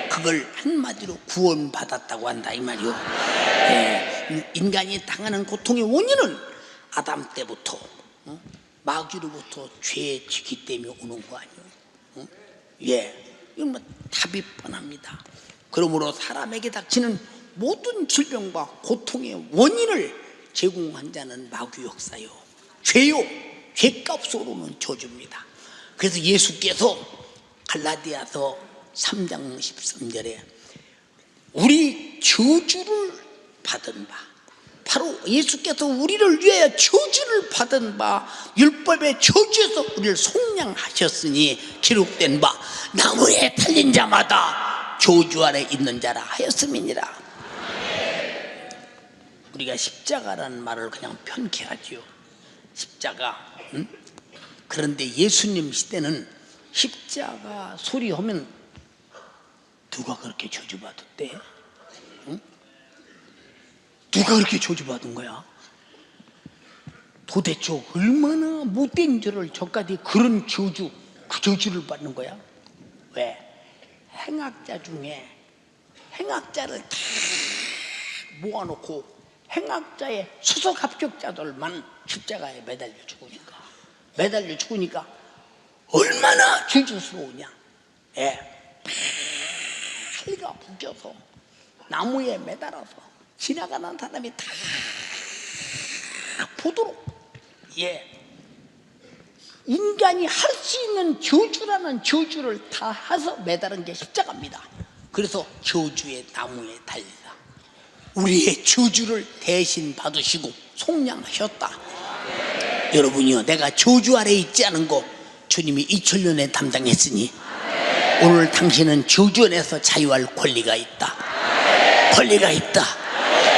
그걸 한마디로 구원받았다고 한다 이 말이요. 인간이 당하는 고통의 원인은 아담 때부터 마귀로부터 죄의 지기 때문에 오는 거 아니에요? 이건 뭐 답이 뻔합니다. 그러므로 사람에게 닥치는 모든 질병과 고통의 원인을 제공한 자는 마귀 역사요, 죄요, 죄값으로는 저주입니다. 그래서 예수께서 갈라디아서 3장 13절에 우리 저주를 받은 바, 바로 예수께서 우리를 위하여 저주를 받은 바, 율법의 저주에서 우리를 속량하셨으니 기록된 바 나무에 달린 자마다 저주 아래 있는 자라 하였음이니라. 우리가 십자가라는 말을 그냥 편케하지요. 십자가. 그런데 예수님 시대는 십자가 소리하면 누가 그렇게 저주받았대? 누가 그렇게 저주받은 거야? 도대체 얼마나 못된 죄를 저까지 그런 저주, 그 저주를 받는 거야? 왜? 행악자 중에 행악자를 다 모아놓고 행악자의 수석 합격자들만 십자가에 매달려 죽으니까 얼마나 저주스러우냐? 팔리가 묶여서 나무에 매달아서 지나가는 사람이 다 보도록, 인간이 할 수 있는 저주라는 저주를 다 해서 매달은 게 십자가입니다. 그래서 저주의 나무에 달리다 우리의 저주를 대신 받으시고 속량하셨다. 여러분이요, 내가 저주 아래 있지 않은 거 주님이 2000년에 담당했으니 오늘 당신은 저주 안에서 자유할 권리가 있다. 권리가 있다.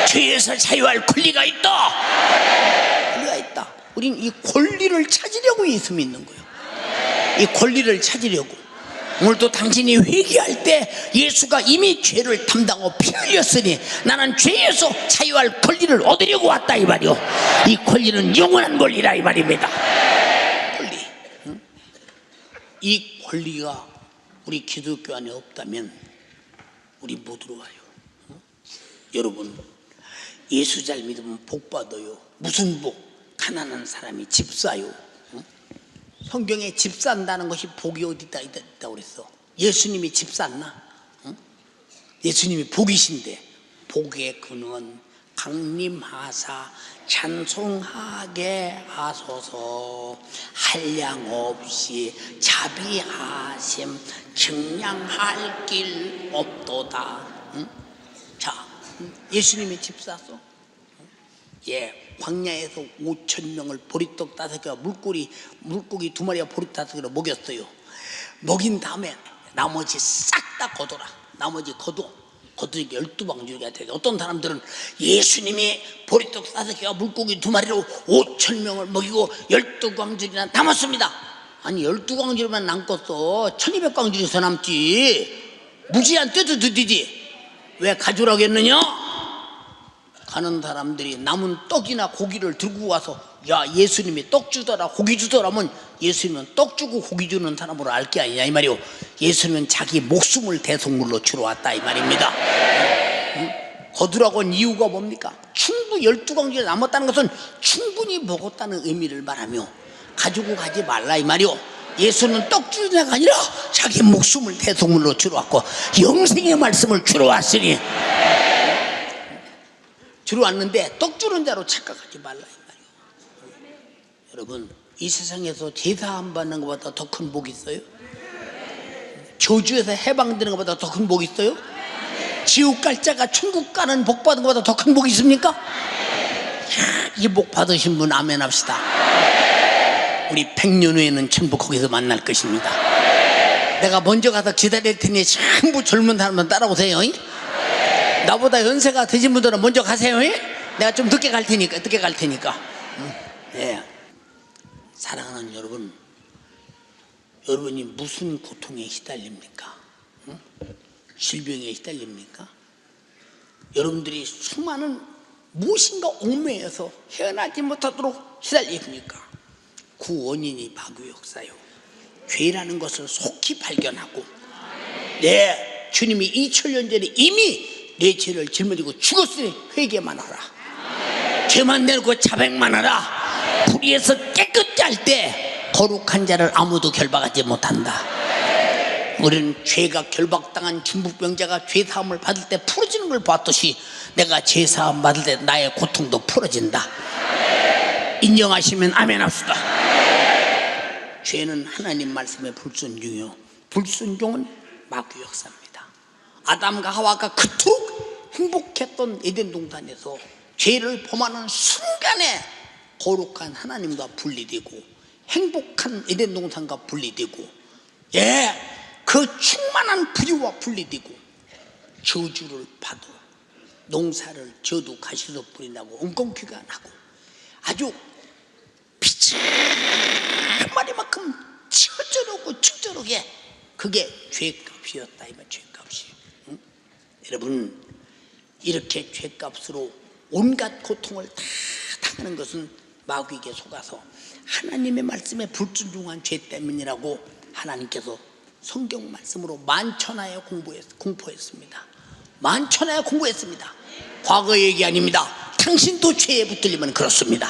죄에서 자유할 권리가 있다. 권리가 있다. 우린 이 권리를 찾으려고 예수 믿는 거예요. 이 권리를 찾으려고. 오늘도 당신이 회개할 때 예수가 이미 죄를 담당하고 피 흘렸으니 나는 죄에서 자유할 권리를 얻으려고 왔다 이 말이요. 이 권리는 영원한 권리라 이 말입니다. 권리. 이 권리가 우리 기독교 안에 없다면 우리 못 들어와요. 여러분, 예수 잘 믿으면 복 받아요. 무슨 복? 가난한 사람이 집 사요. 성경에 집 산다는 것이 복이 어디다 있다고 그랬어? 예수님이 집 샀나? 예수님이 복이신데 복의 근원 강림하사 찬송하게 하소서. 한량 없이 자비하심 증량할 길 없도다. 자, 예수님이 집 샀어? 광야에서 5,000명을 보리떡 5개와 물고기 2마리와 보리 5개로 먹였어요. 먹인 다음에 나머지 싹 다 거둬라. 나머지 거둬. 거두기 12방주리가 돼요. 어떤 사람들은 예수님이 보리떡 5개와 물고기 2마리로 5,000명을 먹이고 12광주리나 남았습니다. 아니 12광주리만 남겠어. 1200광주리에서 남지. 무지한 떼도 드디지. 왜 가져오라고 했느냐? 가는 사람들이 남은 떡이나 고기를 들고 와서 야 예수님이 떡 주더라 고기 주더라 하면 예수님은 떡 주고 고기 주는 사람으로 알 게 아니냐 이 말이요. 예수님은 자기 목숨을 대속물로 주러 왔다 이 말입니다. 거두라고 한 이유가 뭡니까? 충분히 12광주리 남았다는 것은 충분히 먹었다는 의미를 말하며 가지고 가지 말라 이 말이요. 예수는 떡 주는 자가 아니라 자기 목숨을 대속물로 주러 왔고 영생의 말씀을 주러 왔으니 주러 왔는데 떡 주는 자로 착각하지 말라 이 말이요. 여러분 이 세상에서 제사 안 받는 것보다 더 큰 복이 있어요? 저주에서 해방되는 것보다 더 큰 복이 있어요? 지옥 갈 자가 천국 가는 복 받은 것보다 더 큰 복이 있습니까? 이 복 받으신 분 아멘 합시다. 우리 100년 후에는 전부 거기서 만날 것입니다. 내가 먼저 가서 기다릴 테니 전부 젊은 사람만 따라오세요. 나보다 연세가 되신 분들은 먼저 가세요. 내가 좀 늦게 갈 테니까. 네. 사랑하는 여러분, 여러분이 무슨 고통에 시달립니까? 질병에 시달립니까? 여러분들이 수많은 무엇인가 얽매여서 헤어나지 못하도록 시달립니까? 그 원인이 마귀 역사요. 죄라는 것을 속히 발견하고, 네, 주님이 2000년 전에 이미 내 죄를 짊어지고 죽었으니 회개만 하라. 죄만 내고 자백만 하라. 불의에서 깨끗이 할 때 거룩한 자를 아무도 결박하지 못한다. 우리는 죄가 결박당한 중풍병자가 죄사함을 받을 때 풀어지는 걸 봤듯이 내가 죄사함 받을 때 나의 고통도 풀어진다. 인정하시면 아멘 합시다. 죄는 하나님 말씀의 불순종이요, 불순종은 마귀 역사입니다. 아담과 하와가 그토록 행복했던 에덴 동산에서 죄를 범하는 순간에 거룩한 하나님과 분리되고 행복한 에덴 동산과 분리되고, 그 충만한 부유와 분리되고 저주를 받아 농사를 져도 가시서 불이 나고 엉겅퀴가 나고 아주 비참하리만큼 처절하게 그게 죄값이었다. 이말 죄값이. 응? 여러분, 이렇게 죄값으로 온갖 고통을 다 당하는 것은 마귀에게 속아서 하나님의 말씀에 불순종한 죄 때문이라고 하나님께서 성경 말씀으로 만천하에 공포했습니다. 만천하에 공부했습니다. 과거 얘기 아닙니다. 당신도 죄에 붙들리면 그렇습니다.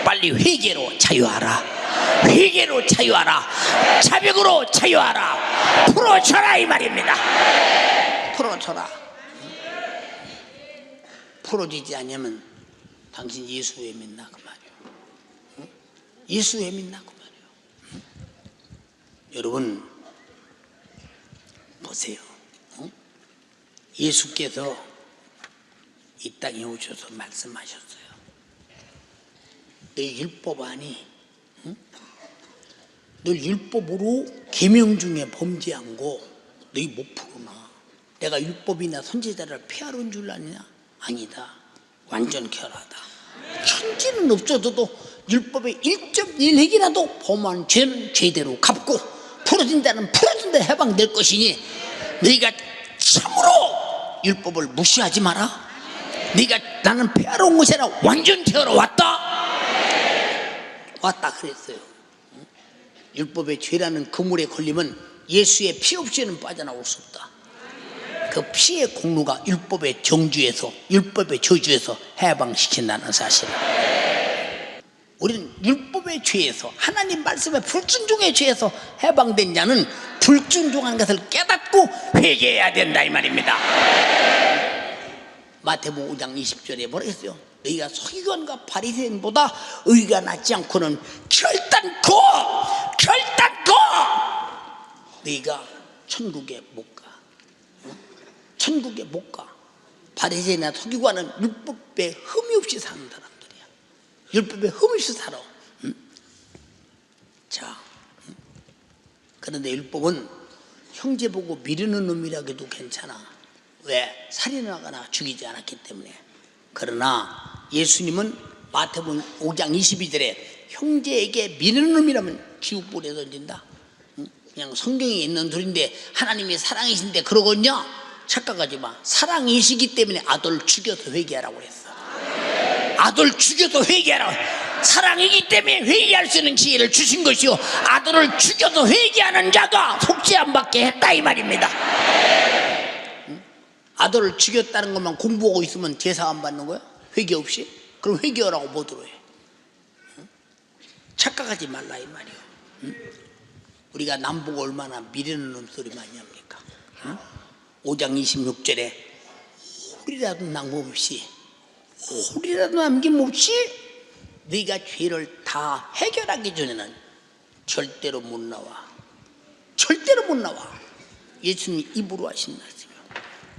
빨리 회개로 자유하라. 회개로 자유하라. 자백으로 자유하라. 풀어줘라 이 말입니다. 풀어줘라. 풀어지지 않으면 당신 예수 왜 믿나 그 말이에요. 예수 왜 믿나 그 말이에요. 여러분 보세요. 예수께서 이 땅에 오셔서 말씀하셨어요. 너희 율법 아니? 너 율법으로 계명 중에 범죄한 거 너희 못 풀어나? 내가 율법이나 선지자를 폐하러 온 줄 아니냐? 아니다. 완전 결하다. 천지는 없어도 율법의 1.1핵이라도 범한 죄는 죄대로 갚고 풀어진다는 풀어진다 해방될 것이니 너희가 참으로 율법을 무시하지 마라. 네가 나는 폐하러 온 것이 아니라 완전 태어러 왔다 그랬어요. 율법의 죄라는 그물에 걸리면 예수의 피 없이는 빠져나올 수 없다. 그 피의 공로가 율법의 정주에서, 율법의 저주에서 해방시킨다는 사실. 우리는 율법의 죄에서, 하나님 말씀의 불순종의 죄에서 해방된 자는 불순종한 것을 깨닫고 회개해야 된다 이 말입니다. 마태복음 5장 20절에 뭐라 했어요? 너희가 서기관과 바리새인보다 의가 낫지 않고는 결단코 너희가 천국에 못 가. 천국에 못 가. 바리새인이나 서기관은 율법에 흠이 없이 사는 사람들이야. 율법에 흠이 없이 살아. 자, 그런데 율법은 형제 보고 미루는 놈이라고 해도 괜찮아. 왜? 살인하거나 죽이지 않았기 때문에. 그러나 예수님은 마태복음 5장 22절에 형제에게 미는 놈이라면 지옥불에 던진다. 그냥 성경에 있는 둘인데 하나님이 사랑이신데 그러거든요. 착각하지 마. 사랑이시기 때문에 아들 죽여서 회개하라고 그랬어. 아들 죽여서 회개하라고. 사랑이기 때문에 회개할 수 있는 기회를 주신 것이요, 아들을 죽여서 회개하는 자가 속죄 안 받게 했다 이 말입니다. 아들을 죽였다는 것만 공부하고 있으면 제사 안 받는 거야? 회개 없이? 그럼 회개하라고 뭐 들어해? 착각하지 말라 이 말이요. 우리가 남보고 얼마나 미련한 놈소리 많이 합니까? 5장 26절에 홀이라도 남김없이, 홀이라도 남김없이 네가 죄를 다 해결하기 전에는 절대로 못 나와. 절대로 못 나와. 예수님이 입으로 하신 말씀이요.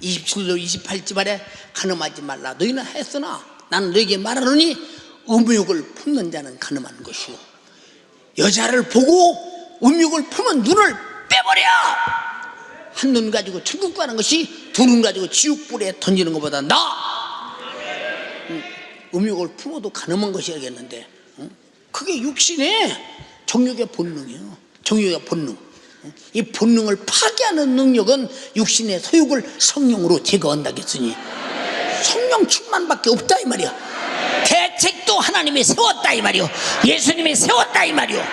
27절 28절에 간음하지 말라. 너희는 했으나 나는 너에게 말하노니 음욕을 품는 자는 간음하는 것이요, 여자를 보고 음욕을 품은 눈을 빼버려. 한 눈 가지고 천국 가는 것이 두 눈 가지고 지옥불에 던지는 것보다 나아. 음욕을 품어도 간음한 것이야겠는데, 그게 육신의 정욕의 본능이에요. 정욕의 본능. 이 본능을 파괴하는 능력은 육신의 소욕을 성령으로 제거한다겠으니 성령 충만밖에 없다 이 말이야. 대책도 하나님이 세웠다 이 말이요, 예수님이 세웠다 이 말이요.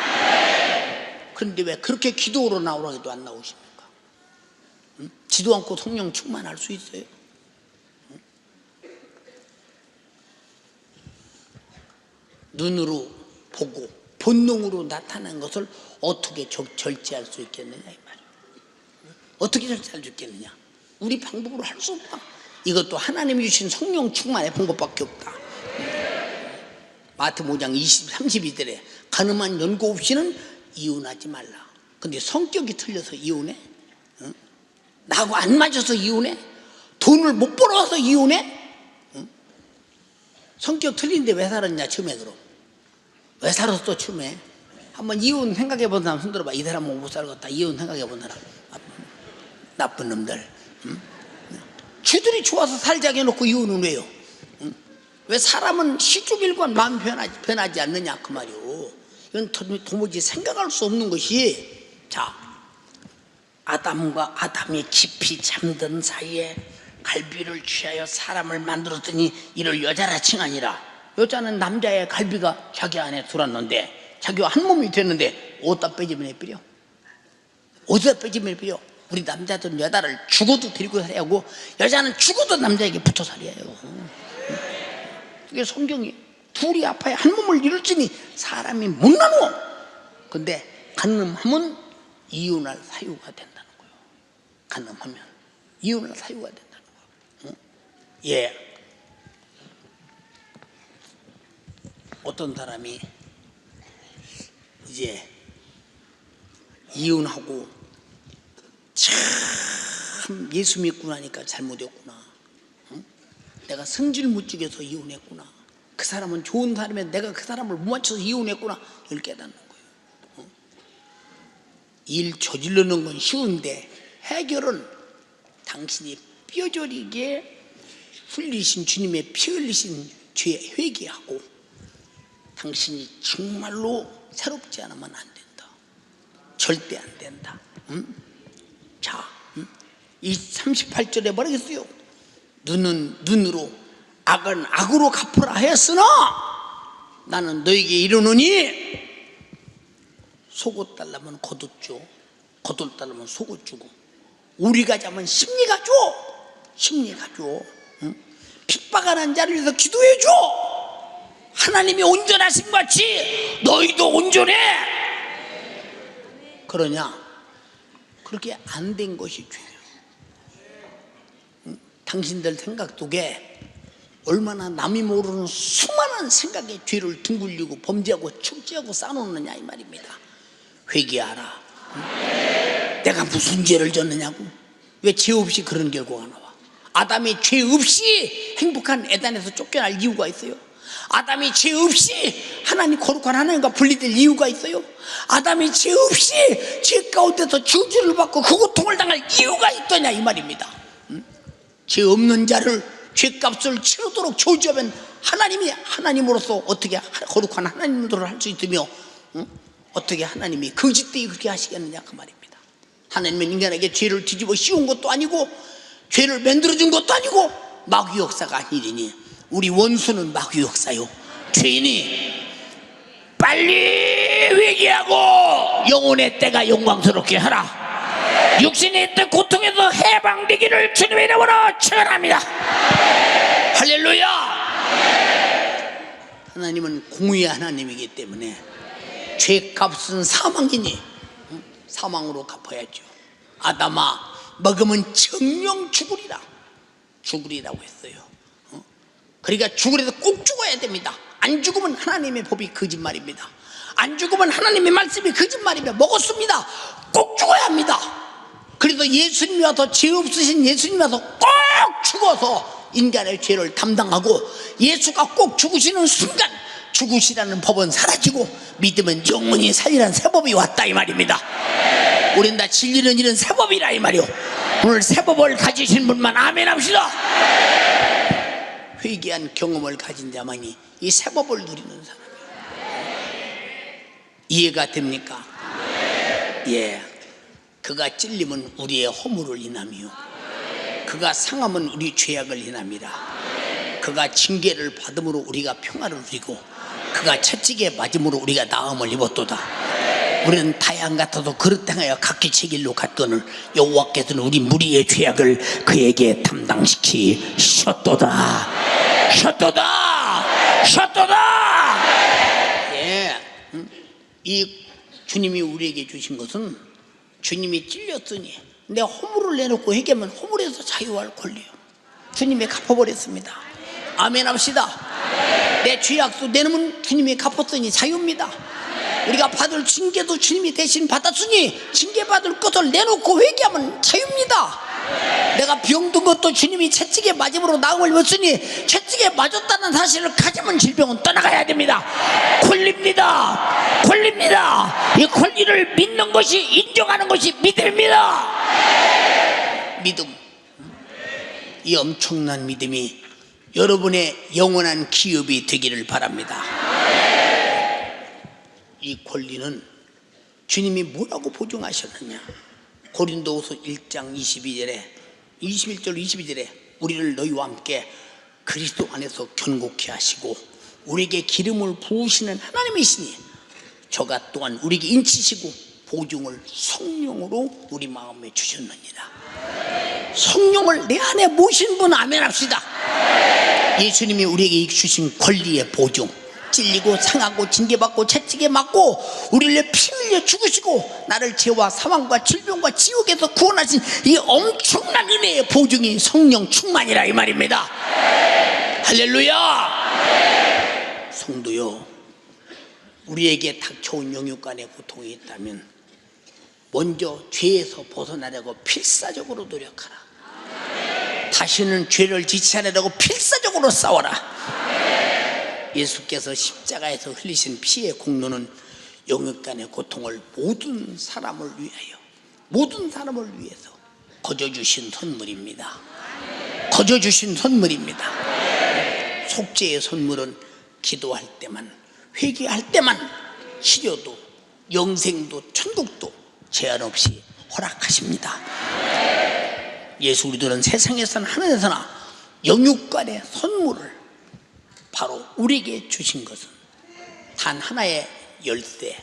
그런데 왜 그렇게 기도로 나오라 해도 안 나오십니까? 지도 않고 성령 충만할 수 있어요? 눈으로 보고 본능으로 나타난 것을 어떻게 절제할 수 있겠느냐 이 말이에요. 어떻게 절제할 수 있겠느냐? 우리 방법으로 할 수 없다. 이것도 하나님이 주신 성령 충만의 방법밖에 없다. 마태복음 5장 32절에 간음한 연고 없이는 이혼하지 말라. 근데 성격이 틀려서 이혼해? 나하고 안 맞아서 이혼해? 돈을 못 벌어서 이혼해? 성격 틀린데 왜 살았냐 처음에. 그럼 왜 살았어 또 처음에? 한번 이혼 생각해 본 사람 손 들어봐. 이 사람은 못 살겠다. 이혼 생각해 본 사람. 나쁜 놈들. 쥐들이 좋아서 살자게 해놓고 이혼은 왜요? 왜 사람은 시주일관 마음 변하지 않느냐 그 말이요. 이건 도무지 생각할 수 없는 것이, 자, 아담이 깊이 잠든 사이에 갈비를 취하여 사람을 만들었더니 이를 여자라 칭하니라. 여자는 남자의 갈비가 자기 안에 들었는데 자기와 한 몸이 됐는데 어디다 빼지면 해버려? 어디다 빼지면 해버려? 우리 남자들은 여자를 죽어도 데리고 살아야 하고 여자는 죽어도 남자에게 붙어 살아야 해요. 이게 성경이 둘이 아파야 한 몸을 이룰지니 사람이 못 나누어. 근데 간음하면 이혼할 사유가 된다는 거예요. 간음하면 이혼할 사유가 된다는 거예요. 예. 어떤 사람이 이제 이혼하고 참 예수 믿고 나니까 잘못했구나. 내가 성질 못 죽여서 이혼했구나. 그 사람은 좋은 사람인데 내가 그 사람을 못 맞춰서 이혼했구나. 이걸 깨닫는 거예요. 일 저지르는 건 쉬운데 해결은 당신이 뼈저리게 흘리신 주님의 피 흘리신 죄에 회개하고 당신이 정말로 새롭지 않으면 안 된다. 절대 안 된다. 자, 이 38절에 뭐라겠어요? 눈은 눈으로 악은 악으로 갚으라 하였으나 나는 너에게 이르노니 속옷 달라면 겉옷 줘, 겉옷 달라면 속옷 주고, 우리가 자면 심리가 줘, 심리가 줘. 핍박하는 자를 위해서 기도해 줘. 하나님이 온전하신 것 같이 너희도 온전해. 그러냐? 그렇게 안 된 것이 죄예요. 당신들 생각 속에 얼마나 남이 모르는 수많은 생각의 죄를 둥글리고 범죄하고 축제하고 쌓아놓느냐 이 말입니다. 회개하라. 내가 무슨 죄를 졌느냐고. 왜 죄 없이 그런 결과가 나와? 아담이 죄 없이 행복한 에덴에서 쫓겨날 이유가 있어요? 아담이 죄 없이 하나님 거룩한 하나님과 분리될 이유가 있어요? 아담이 죄 없이 죄 가운데서 저주를 받고 그 고통을 당할 이유가 있더냐 이 말입니다. 죄 없는 자를 죄값을 치르도록 저주하면 하나님이 하나님으로서 어떻게 거룩한 하나님으로 할 수 있으며, 어떻게 하나님이 거짓되이 그렇게 하시겠느냐 그 말입니다. 하나님은 인간에게 죄를 뒤집어 씌운 것도 아니고 죄를 만들어준 것도 아니고 마귀 역사가 아니리니, 우리 원수는 마귀 역사요, 죄인이 빨리 회개하고 영혼의 때가 영광스럽게 하라. 육신의 때 고통에서 해방되기를 주님의 이름으로 축원합니다. 할렐루야. 하나님은 공의의 하나님이기 때문에 죄값은 사망이니 사망으로 갚아야죠. 아담아, 먹으면 정령 죽으리라고 했어요. 그러니까 죽으려도 꼭 죽어야 됩니다. 안 죽으면 하나님의 법이 거짓말입니다. 안 죽으면 하나님의 말씀이 거짓말이며, 먹었습니다. 꼭 죽어야 합니다. 그래서 예수님이 와서, 죄 없으신 예수님이 와서 꼭 죽어서 인간의 죄를 담당하고, 예수가 꼭 죽으시는 순간 죽으시라는 법은 사라지고 믿으면 영원히 살리라는 새법이 왔다 이 말입니다. 우린 다 진리는 이런 새법이라 이 말이오. 오늘 새법을 가지신 분만 아멘 합시다. 회개한 경험을 가진 자만이 이 새법을 누리는 사람이에요. 이해가 됩니까? 예. 그가 찔림은 우리의 허물을 인하며, 그가 상함은 우리 죄악을 인함이라. 그가 징계를 받음으로 우리가 평화를 누리고, 그가 채찍에 맞음으로 우리가 나음을 입었도다. 우리는 다양 같아도 그릇 행하여 각기 제 길로 갔거늘 여호와께서는 우리 무리의 죄악을 그에게 담당시키셨도다. 예. 이 주님이 우리에게 주신 것은, 주님이 찔렸으니 내 허물을 내놓고 회개하면 허물에서 자유할 권리요, 주님이 갚아버렸습니다. 아멘 합시다. 내 죄악도 내놓으면 주님이 갚았으니 자유입니다. 우리가 받을 징계도 주님이 대신 받았으니 징계받을 것을 내놓고 회개하면 자유입니다. 내가 병든 것도 주님이 채찍에 맞음으로 나음을 입었으니 채찍에 맞았다는 사실을 가지면 질병은 떠나가야 됩니다. 권리입니다. 이 권리를 믿는 것이, 인정하는 것이 믿음입니다. 믿음. 이 엄청난 믿음이 여러분의 영원한 기업이 되기를 바랍니다. 이 권리는 주님이 뭐라고 보증하셨느냐. 고린도후서 1장 21절 22절에 우리를 너희와 함께 그리스도 안에서 견고케 하시고 우리에게 기름을 부으시는 하나님이시니 저가 또한 우리에게 인치시고 보증을 성령으로 우리 마음에 주셨느니라. 성령을 내 안에 모신 분 아멘 합시다. 예수님이 우리에게 주신 권리의 보증, 찔리고 상하고 징계받고 채찍에 맞고 우리를 피 흘려 죽으시고 나를 죄와 사망과 질병과 지옥에서 구원하신 이 엄청난 은혜의 보증이 성령 충만이라 이 말입니다. 할렐루야. 성도요, 우리에게 닥쳐온 영육간의 고통이 있다면 먼저 죄에서 벗어나려고 필사적으로 노력하라. 다시는 죄를 지지 않으려고 필사적으로 싸워라. 예수께서 십자가에서 흘리신 피의 공로는 영육간의 고통을 모든 사람을 위해서 거저주신 선물입니다. 속죄의 선물은 기도할 때만, 회개할 때만 치료도, 영생도, 천국도 제한 없이 허락하십니다. 예수 그리스도는 세상에서나 하늘에서나 영육간의 선물을 바로 우리에게 주신 것은 단 하나의 열쇠,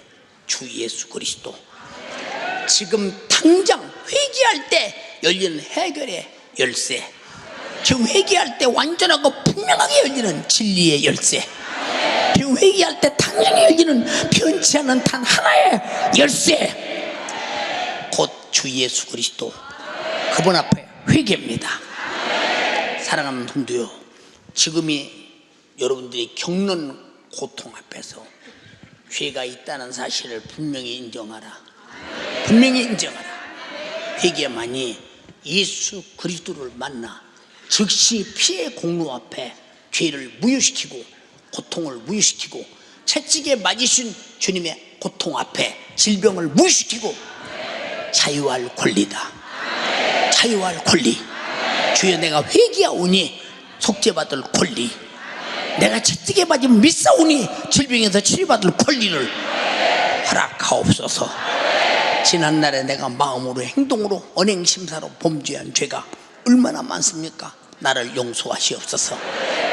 주 예수 그리스도. 지금 당장 회개할 때 열리는 해결의 열쇠, 지금 회개할 때 완전하고 분명하게 열리는 진리의 열쇠, 지금 회개할 때 당연히 열리는 변치 않는 단 하나의 열쇠, 곧 주 예수 그리스도, 그분 앞에 회개입니다. 사랑하는 성도요, 지금이 여러분들이 겪는 고통 앞에서 죄가 있다는 사실을 분명히 인정하라. 회개만이 예수 그리스도를 만나 즉시 피의 공로 앞에 죄를 무효시키고 고통을 무효시키고 채찍에 맞으신 주님의 고통 앞에 질병을 무효시키고 자유할 권리다. 주여 내가 회개하오니 속죄받을 권리, 내가 채찍에 맞으면 믿사오니 질병에서 치료받을 권리를 허락하옵소서. 지난날에 내가 마음으로 행동으로 언행심사로 범죄한 죄가 얼마나 많습니까? 나를 용서하시옵소서.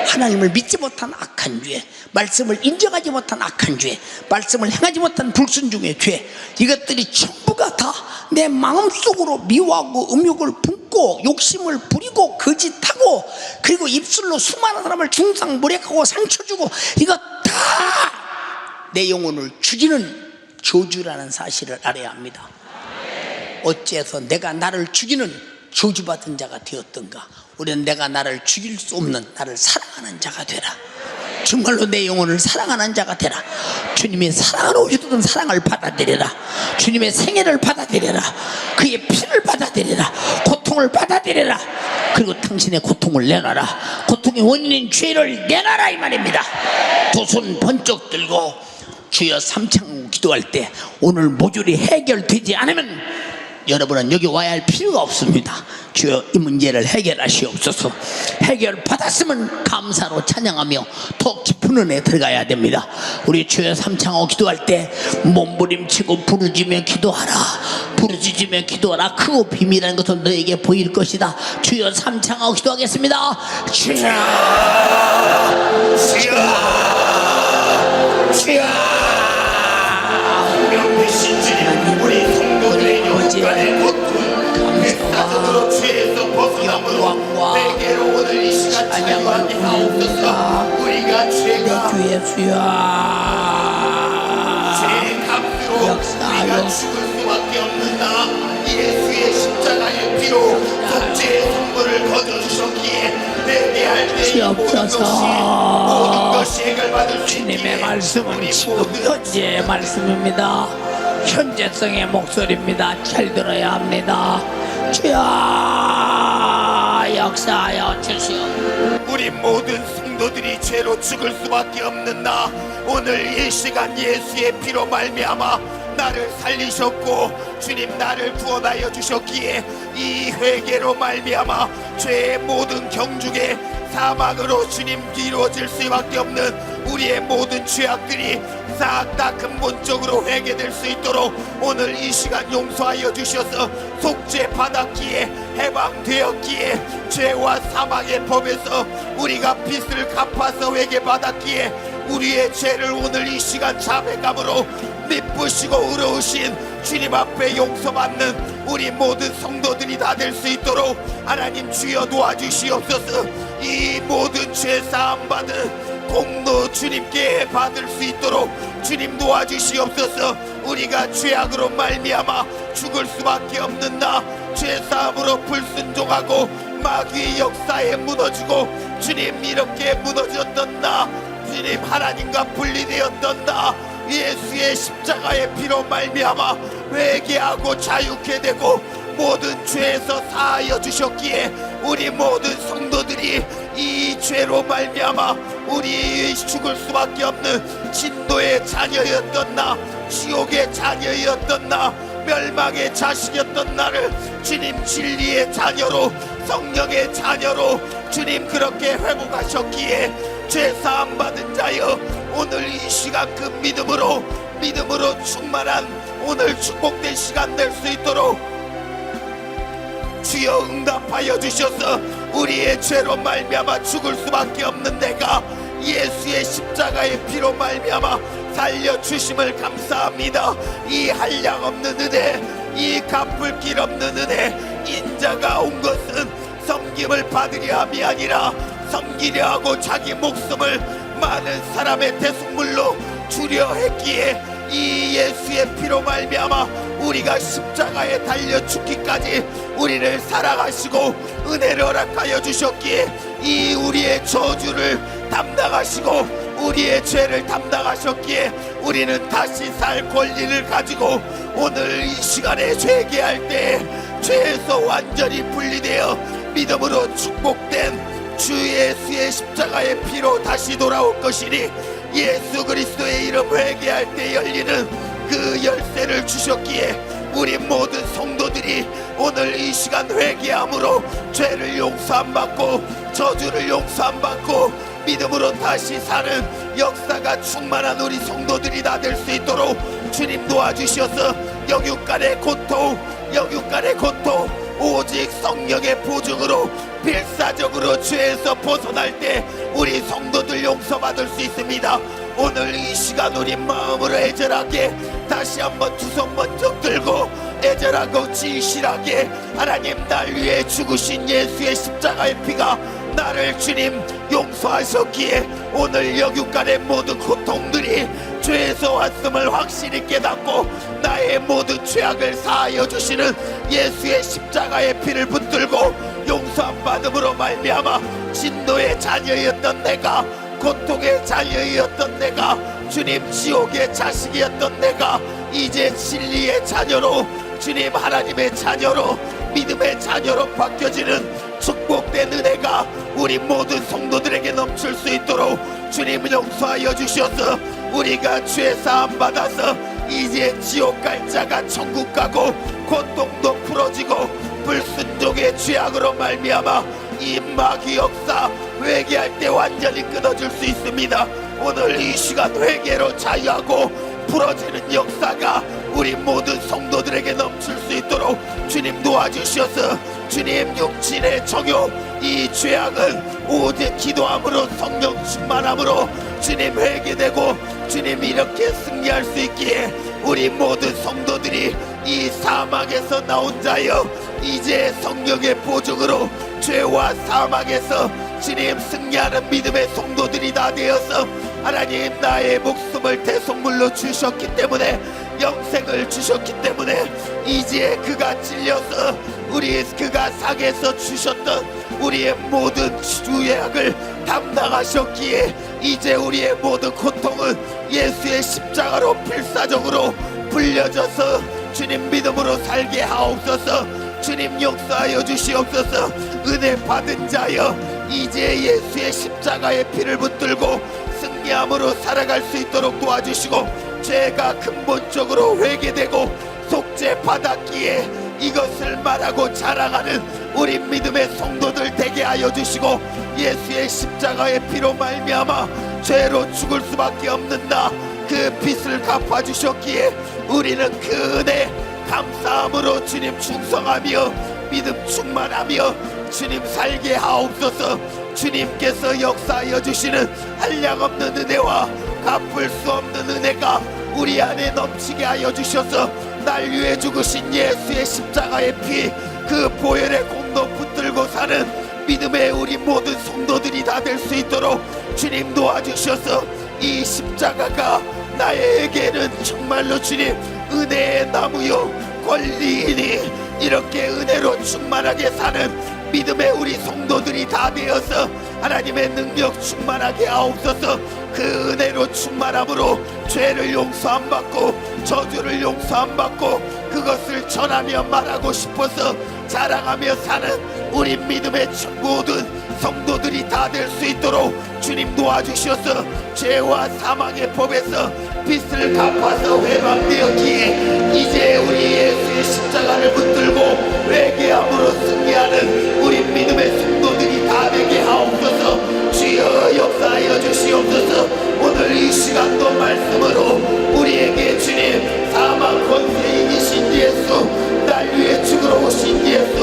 하나님을 믿지 못한 악한 죄, 말씀을 인정하지 못한 악한 죄, 말씀을 행하지 못한 불순종의 죄, 이것들이 전부가 다 내 마음속으로 미워하고 음욕을 품고 욕심을 부리고 거짓하고, 그리고 입술로 수많은 사람을 중상모략하고 상처주고, 이것 다 내 영혼을 죽이는 저주라는 사실을 알아야 합니다. 어째서 내가 나를 죽이는 저주받은 자가 되었던가? 우리는 내가 나를 죽일 수 없는 나를 사랑하는 자가 되라. 정말로 내 영혼을 사랑하는 자가 되라. 주님이 사랑으로 오셨던 사랑을 받아들여라. 주님의 생애를 받아들여라. 그의 피를 받아들여라. 고통을 받아들여라. 그리고 당신의 고통을 내놔라. 고통의 원인인 죄를 내놔라, 이 말입니다. 두 손 번쩍 들고 주여 삼창 기도할 때 오늘 모조리 해결되지 않으면 여러분은 여기 와야 할 필요가 없습니다. 주여 이 문제를 해결하시옵소서. 해결 받았으면 감사로 찬양하며 더 깊은 은혜에 들어가야 됩니다. 우리 주여 삼창하고 기도할 때 몸부림치고 부르짖으며 기도하라. 부르짖으며 기도하라. 크고 비밀한 것은 너에게 보일 것이다. 주여 삼창하고 기도하겠습니다. 주여, 주여, 주여. 명되신 주님, 우리 성도들의 영혼간의 고통, 사정으로 죄에서 벗어남으로 내게로 오늘 이 시간 찬양하게 하옵소서. 우리가 죄가 주 예수야, 죄의 값으로 우리가 죽을 수밖에 없는 나, 예수의 십자가의 피로 속죄의 선물을 거둬주셨기에 내게 할 때 모든 것이 해결받을 수 있기에 주님의 말씀은 지금 현재의 말씀입니다. 현재성의 목소리입니다. 잘 들어야 합니다. 주여 역사하여 주시오. 우리 모든 성도들이 죄로 죽을 수밖에 없는 나, 오늘 이 시간 예수의 피로 말미암아 나를 살리셨고 주님 나를 구원하여 주셨기에 이 회개로 말미암아 죄의 모든 경중에 사망으로 주님 이루어질 수밖에 없는 우리의 모든 죄악들이 싹 다 근본적으로 회개될 수 있도록 오늘 이 시간 용서하여 주셔서 속죄 받았기에 해방되었기에 죄와 사망의 법에서 우리가 빚을 갚아서 회개 받았기에 우리의 죄를 오늘 이 시간 자백함으로 미쁘시고 의로우신 주님 앞에 용서받는 우리 모든 성도들이 다 될 수 있도록 하나님 주여 도와주시옵소서. 이 모든 죄 사함 받은 공로 주님께 받을 수 있도록 주님 도와주시옵소서. 우리가 죄악으로 말미암아 죽을 수밖에 없는 나, 죄 사함으로 불순종하고 마귀의 역사에 무너지고 주님 이렇게 무너졌던 나, 주님 하나님과 분리되었던 나, 예수의 십자가의 피로 말미암아 회개하고 자유케 되고 모든 죄에서 사하여 주셨기에 우리 모든 성도들이 이 죄로 말미암아 우리 죽을 수밖에 없는 진도의 자녀였던 나, 지옥의 자녀였던 나, 멸망의 자식이었던 나를 주님 진리의 자녀로, 성령의 자녀로 주님 그렇게 회복하셨기에 죄사함 받은 자여 오늘 이 시간 그 믿음으로 충만한 오늘 축복된 시간 될 수 있도록 주여 응답하여 주셔서 우리의 죄로 말미암아 죽을 수밖에 없는 내가 예수의 십자가의 피로 말미암아 살려주심을 감사합니다. 이 한량없는 은혜, 이 갚을 길 없는 은혜, 인자가 온 것은 섬김을 받으려 함이 아니라 섬기려 하고 자기 목숨을 많은 사람의 대속물로 주려 했기에 이 예수의 피로 말미암아 우리가 십자가에 달려 죽기까지 우리를 사랑하시고 은혜를 허락하여 주셨기에 이 우리의 저주를 담당하시고 우리의 죄를 담당하셨기에 우리는 다시 살 권리를 가지고 오늘 이 시간에 회개할 때 죄에서 완전히 분리되어 믿음으로 축복된 주 예수의 십자가의 피로 다시 돌아올 것이니 예수 그리스도의 이름 회개할 때 열리는 그 열쇠를 주셨기에 우리 모든 성도들이 오늘 이 시간 회개함으로 죄를 용서 안 받고 저주를 용서 안 받고 믿음으로 다시 사는 역사가 충만한 우리 성도들이 다 될 수 있도록 주님 도와주셔서 영육간의 고통 오직 성령의 보증으로 필사적으로 죄에서 벗어날 때 우리 성도들 용서받을 수 있습니다. 오늘 이 시간 우리 마음으로 애절하게 다시 한번 두 손 번쩍 들고 애절하고 진실하게 하나님 날 위해 죽으신 예수의 십자가의 피가 나를 주님 용서하셨기에 오늘 영육간의 모든 고통들이 죄에서 왔음을 확실히 깨닫고 나의 모든 죄악을 사하여 주시는 예수의 십자가의 피를 붙들고 용서 안 받음으로 말미암아 진노의 자녀였던 내가, 고통의 자녀였던 내가, 주님 지옥의 자식이었던 내가 이제 진리의 자녀로, 주님 하나님의 자녀로, 믿음의 자녀로 바뀌어지는 축복된 은혜가 우리 모든 성도들에게 넘칠 수 있도록 주님 용서하여 주셔서 우리가 죄 사함 받아서 이제 지옥 갈 자가 천국 가고 고통도 풀어지고 불순종의 죄악으로 말미암아 이 마귀 역사 회개할 때 완전히 끊어질 수 있습니다. 오늘 이 시간 회개로 자유하고 풀어지는 역사가 우리 모든 성도들에게 넘칠 수 있도록 주님 도와주셔서 주님 육신의 정욕 이 죄악은 오직 기도함으로 성령 충만함으로 주님 회개되고 주님 이렇게 승리할 수 있기에 우리 모든 성도들이 이 사막에서 나온 자여 이제 성령의 보증으로 죄와 사막에서 주님 승리하는 믿음의 성도들이 다 되어서 하나님 나의 목숨을 대속물로 주셨기 때문에 영생을 주셨기 때문에 이제 그가 찔려서 그가 상에서 주셨던 우리의 모든 죄악을 담당하셨기에 이제 우리의 모든 고통은 예수의 십자가로 필사적으로 불려져서 주님 믿음으로 살게 하옵소서. 주님 용서하여 주시옵소서. 은혜 받은 자여 이제 예수의 십자가의 피를 붙들고 승리함으로 살아갈 수 있도록 도와주시고 죄가 근본적으로 회개되고 속죄 받았기에 이것을 말하고 자랑하는 우리 믿음의 성도들 되게 하여 주시고 예수의 십자가의 피로 말미암아 죄로 죽을 수밖에 없는 나 그 빚을 갚아주셨기에 우리는 그 은혜 감사함으로 주님 충성하며 믿음 충만하며 주님 살게 하옵소서. 주님께서 역사하여 주시는 한량없는 은혜와 갚을 수 없는 은혜가 우리 안에 넘치게 하여 주셔서 날 위해 죽으신 예수의 십자가의 피 그 보혈의 공로 붙들고 사는 믿음의 우리 모든 성도들이 다 될 수 있도록 주님 도와주셔서 이 십자가가 나에게는 정말로 주님 은혜의 나무요 권리이니 이렇게 은혜로 충만하게 사는 믿음의 우리 성도들이 다 되어서 하나님의 능력 충만하게 하옵소서. 그 은혜로 충만함으로 죄를 용서 안 받고 저주를 용서 안 받고 그것을 전하며 말하고 싶어서 자랑하며 사는 우리 믿음의 모든 성도들이 다 될 수 있도록 주님 도와주셔서 죄와 사망의 법에서 빚을 갚아서 회방되었기에 이제 우리 예수의 십자가를 붙들고 회개함으로 승리하는 우리 믿음의 성도들이 다 되게 하옵소서. 주여 역사하여 주시옵소서. 오늘 이 시간도 말씀으로 우리에게 주님 사망 권세 이기신 예수 날 위해 죽으러 오신 예수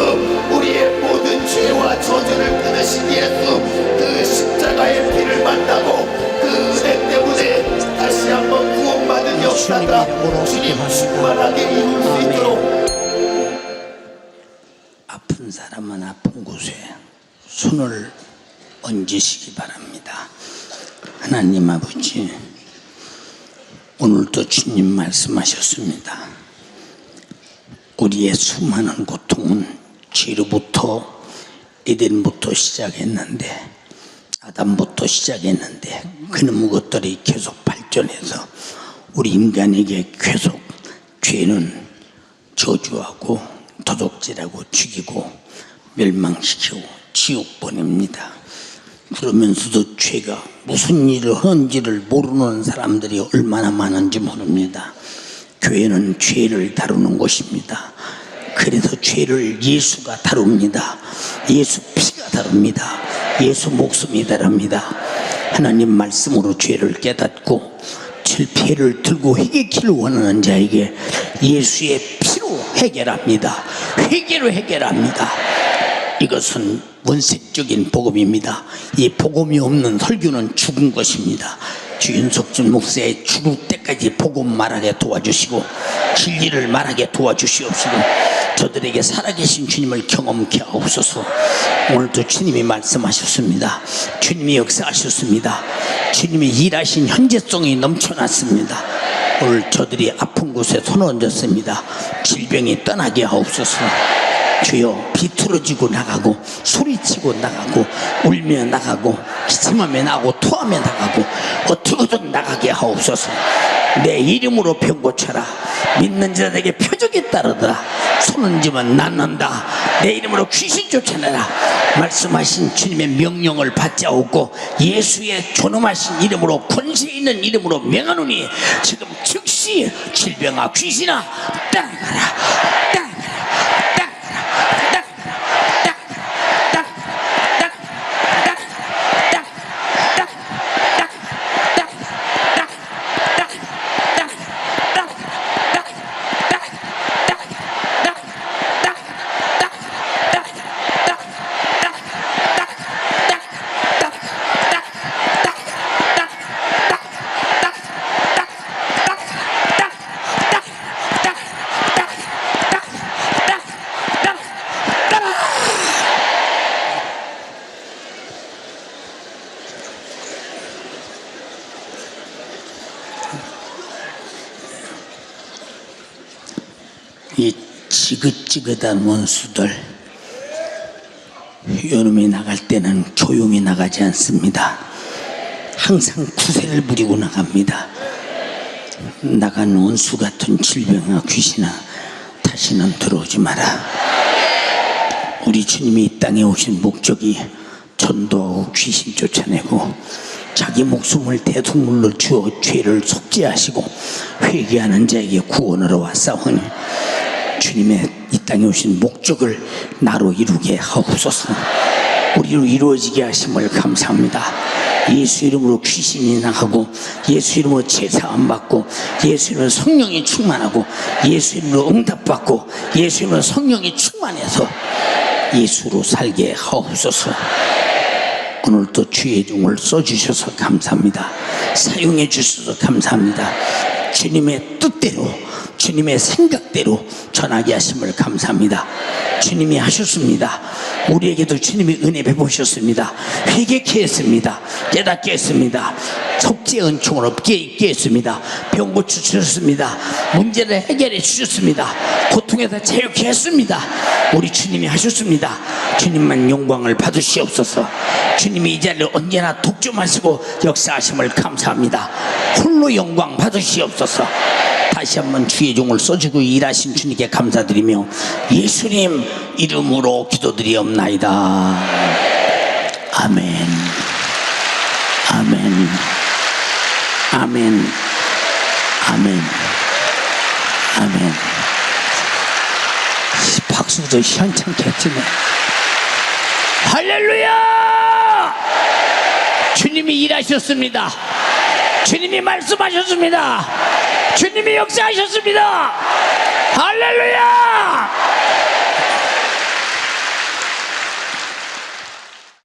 우리의 모든 죄와 저주를 끊으신 예수 그 십자가의 피를 만나고 그 은혜 때문에 다시 한번 구원받은 역사가 주님 충만하게 이룰 수 있도록 아픈 사람은 아픈 곳에 손을 얹으시기 바랍니다. 하나님 아버지 오늘도 주님 말씀하셨습니다. 우리의 수많은 고통은 죄로부터 에덴부터 시작했는데 아담부터 시작했는데 그놈의 것들이 계속 발전해서 우리 인간에게 계속 죄는 저주하고 도둑질하고 죽이고 멸망시키고 지옥 보냅니다. 그러면서도 죄가 무슨 일을 하는지를 모르는 사람들이 얼마나 많은지 모릅니다. 교회는 죄를 다루는 곳입니다. 그래서 죄를 예수가 다룹니다. 예수 피가 다룹니다. 예수 목숨이 다릅니다. 하나님 말씀으로 죄를 깨닫고 죄를 들고 회개키를 원하는 자에게 예수의 피로 해결합니다. 회개로 해결합니다. 이것은 원색적인 복음입니다. 이 복음이 없는 설교는 죽은 것입니다. 주윤석준 목사의 죽을 때까지 복음 말하게 도와주시고 진리를 말하게 도와주시옵시고 저들에게 살아계신 주님을 경험케 하옵소서. 오늘도 주님이 말씀하셨습니다. 주님이 역사하셨습니다. 주님이 일하신 현재성이 넘쳐났습니다. 오늘 저들이 아픈 곳에 손 얹었습니다. 질병이 떠나게 하옵소서. 주여, 비틀어지고 나가고 소리치고 나가고 울며 나가고 기침하며 나가고 토하며 나가고 어떻게든 나가게 하옵소서. 내 이름으로 병 고쳐라. 믿는 자들에게 표적이 따르다. 손 얹으면 낫는다. 내 이름으로 귀신 쫓아내라. 말씀하신 주님의 명령을 받자옵고 예수의 존엄하신 이름으로 권세 있는 이름으로 명하노니 지금 즉시 질병아 귀신아 떠나가라. 이 지긋지긋한 원수들, 요놈이 나갈 때는 조용히 나가지 않습니다. 항상 구세를 부리고 나갑니다. 나간 원수 같은 질병아 귀신아 다시는 들어오지 마라. 우리 주님이 이 땅에 오신 목적이 전도하고 귀신 쫓아내고 자기 목숨을 대속물로 주어 죄를 속죄하시고 회개하는 자에게 구원하러 왔사오니 주님의 이 땅에 오신 목적을 나로 이루게 하옵소서. 우리로 이루어지게 하심을 감사합니다. 예수 이름으로 귀신이 나가고 예수 이름으로 제사함 받고 예수 이름으로 성령이 충만하고 예수 이름으로 응답받고 예수 이름으로 성령이 충만해서 예수로 살게 하옵소서. 오늘도 주의 종을 써주셔서 감사합니다. 사용해 주셔서 감사합니다. 주님의 뜻대로 주님의 생각대로 전하게 하심을 감사합니다. 주님이 하셨습니다. 우리에게도 주님이 은혜 베푸셨습니다. 회개케 했습니다. 깨닫게 했습니다. 속죄 은총을 얻게 있게 했습니다. 병 고쳐 주셨습니다. 문제를 해결해 주셨습니다. 고통에서 자유케 했습니다. 우리 주님이 하셨습니다. 주님만 영광을 받으시옵소서. 주님이 이 자리를 언제나 독점하시고 역사하심을 감사합니다. 홀로 영광 받으시옵소서. 다시 한번 주의 종을 써주고 일하신 주님께 감사드리며 예수님 이름으로 기도드리옵나이다. 아멘. 아멘. 아멘. 아멘. 아멘. 박수도 시원찮게 치네. 할렐루야! 주님이 일하셨습니다. 주님이 말씀하셨습니다. 주님이 역사하셨습니다. 할렐루야!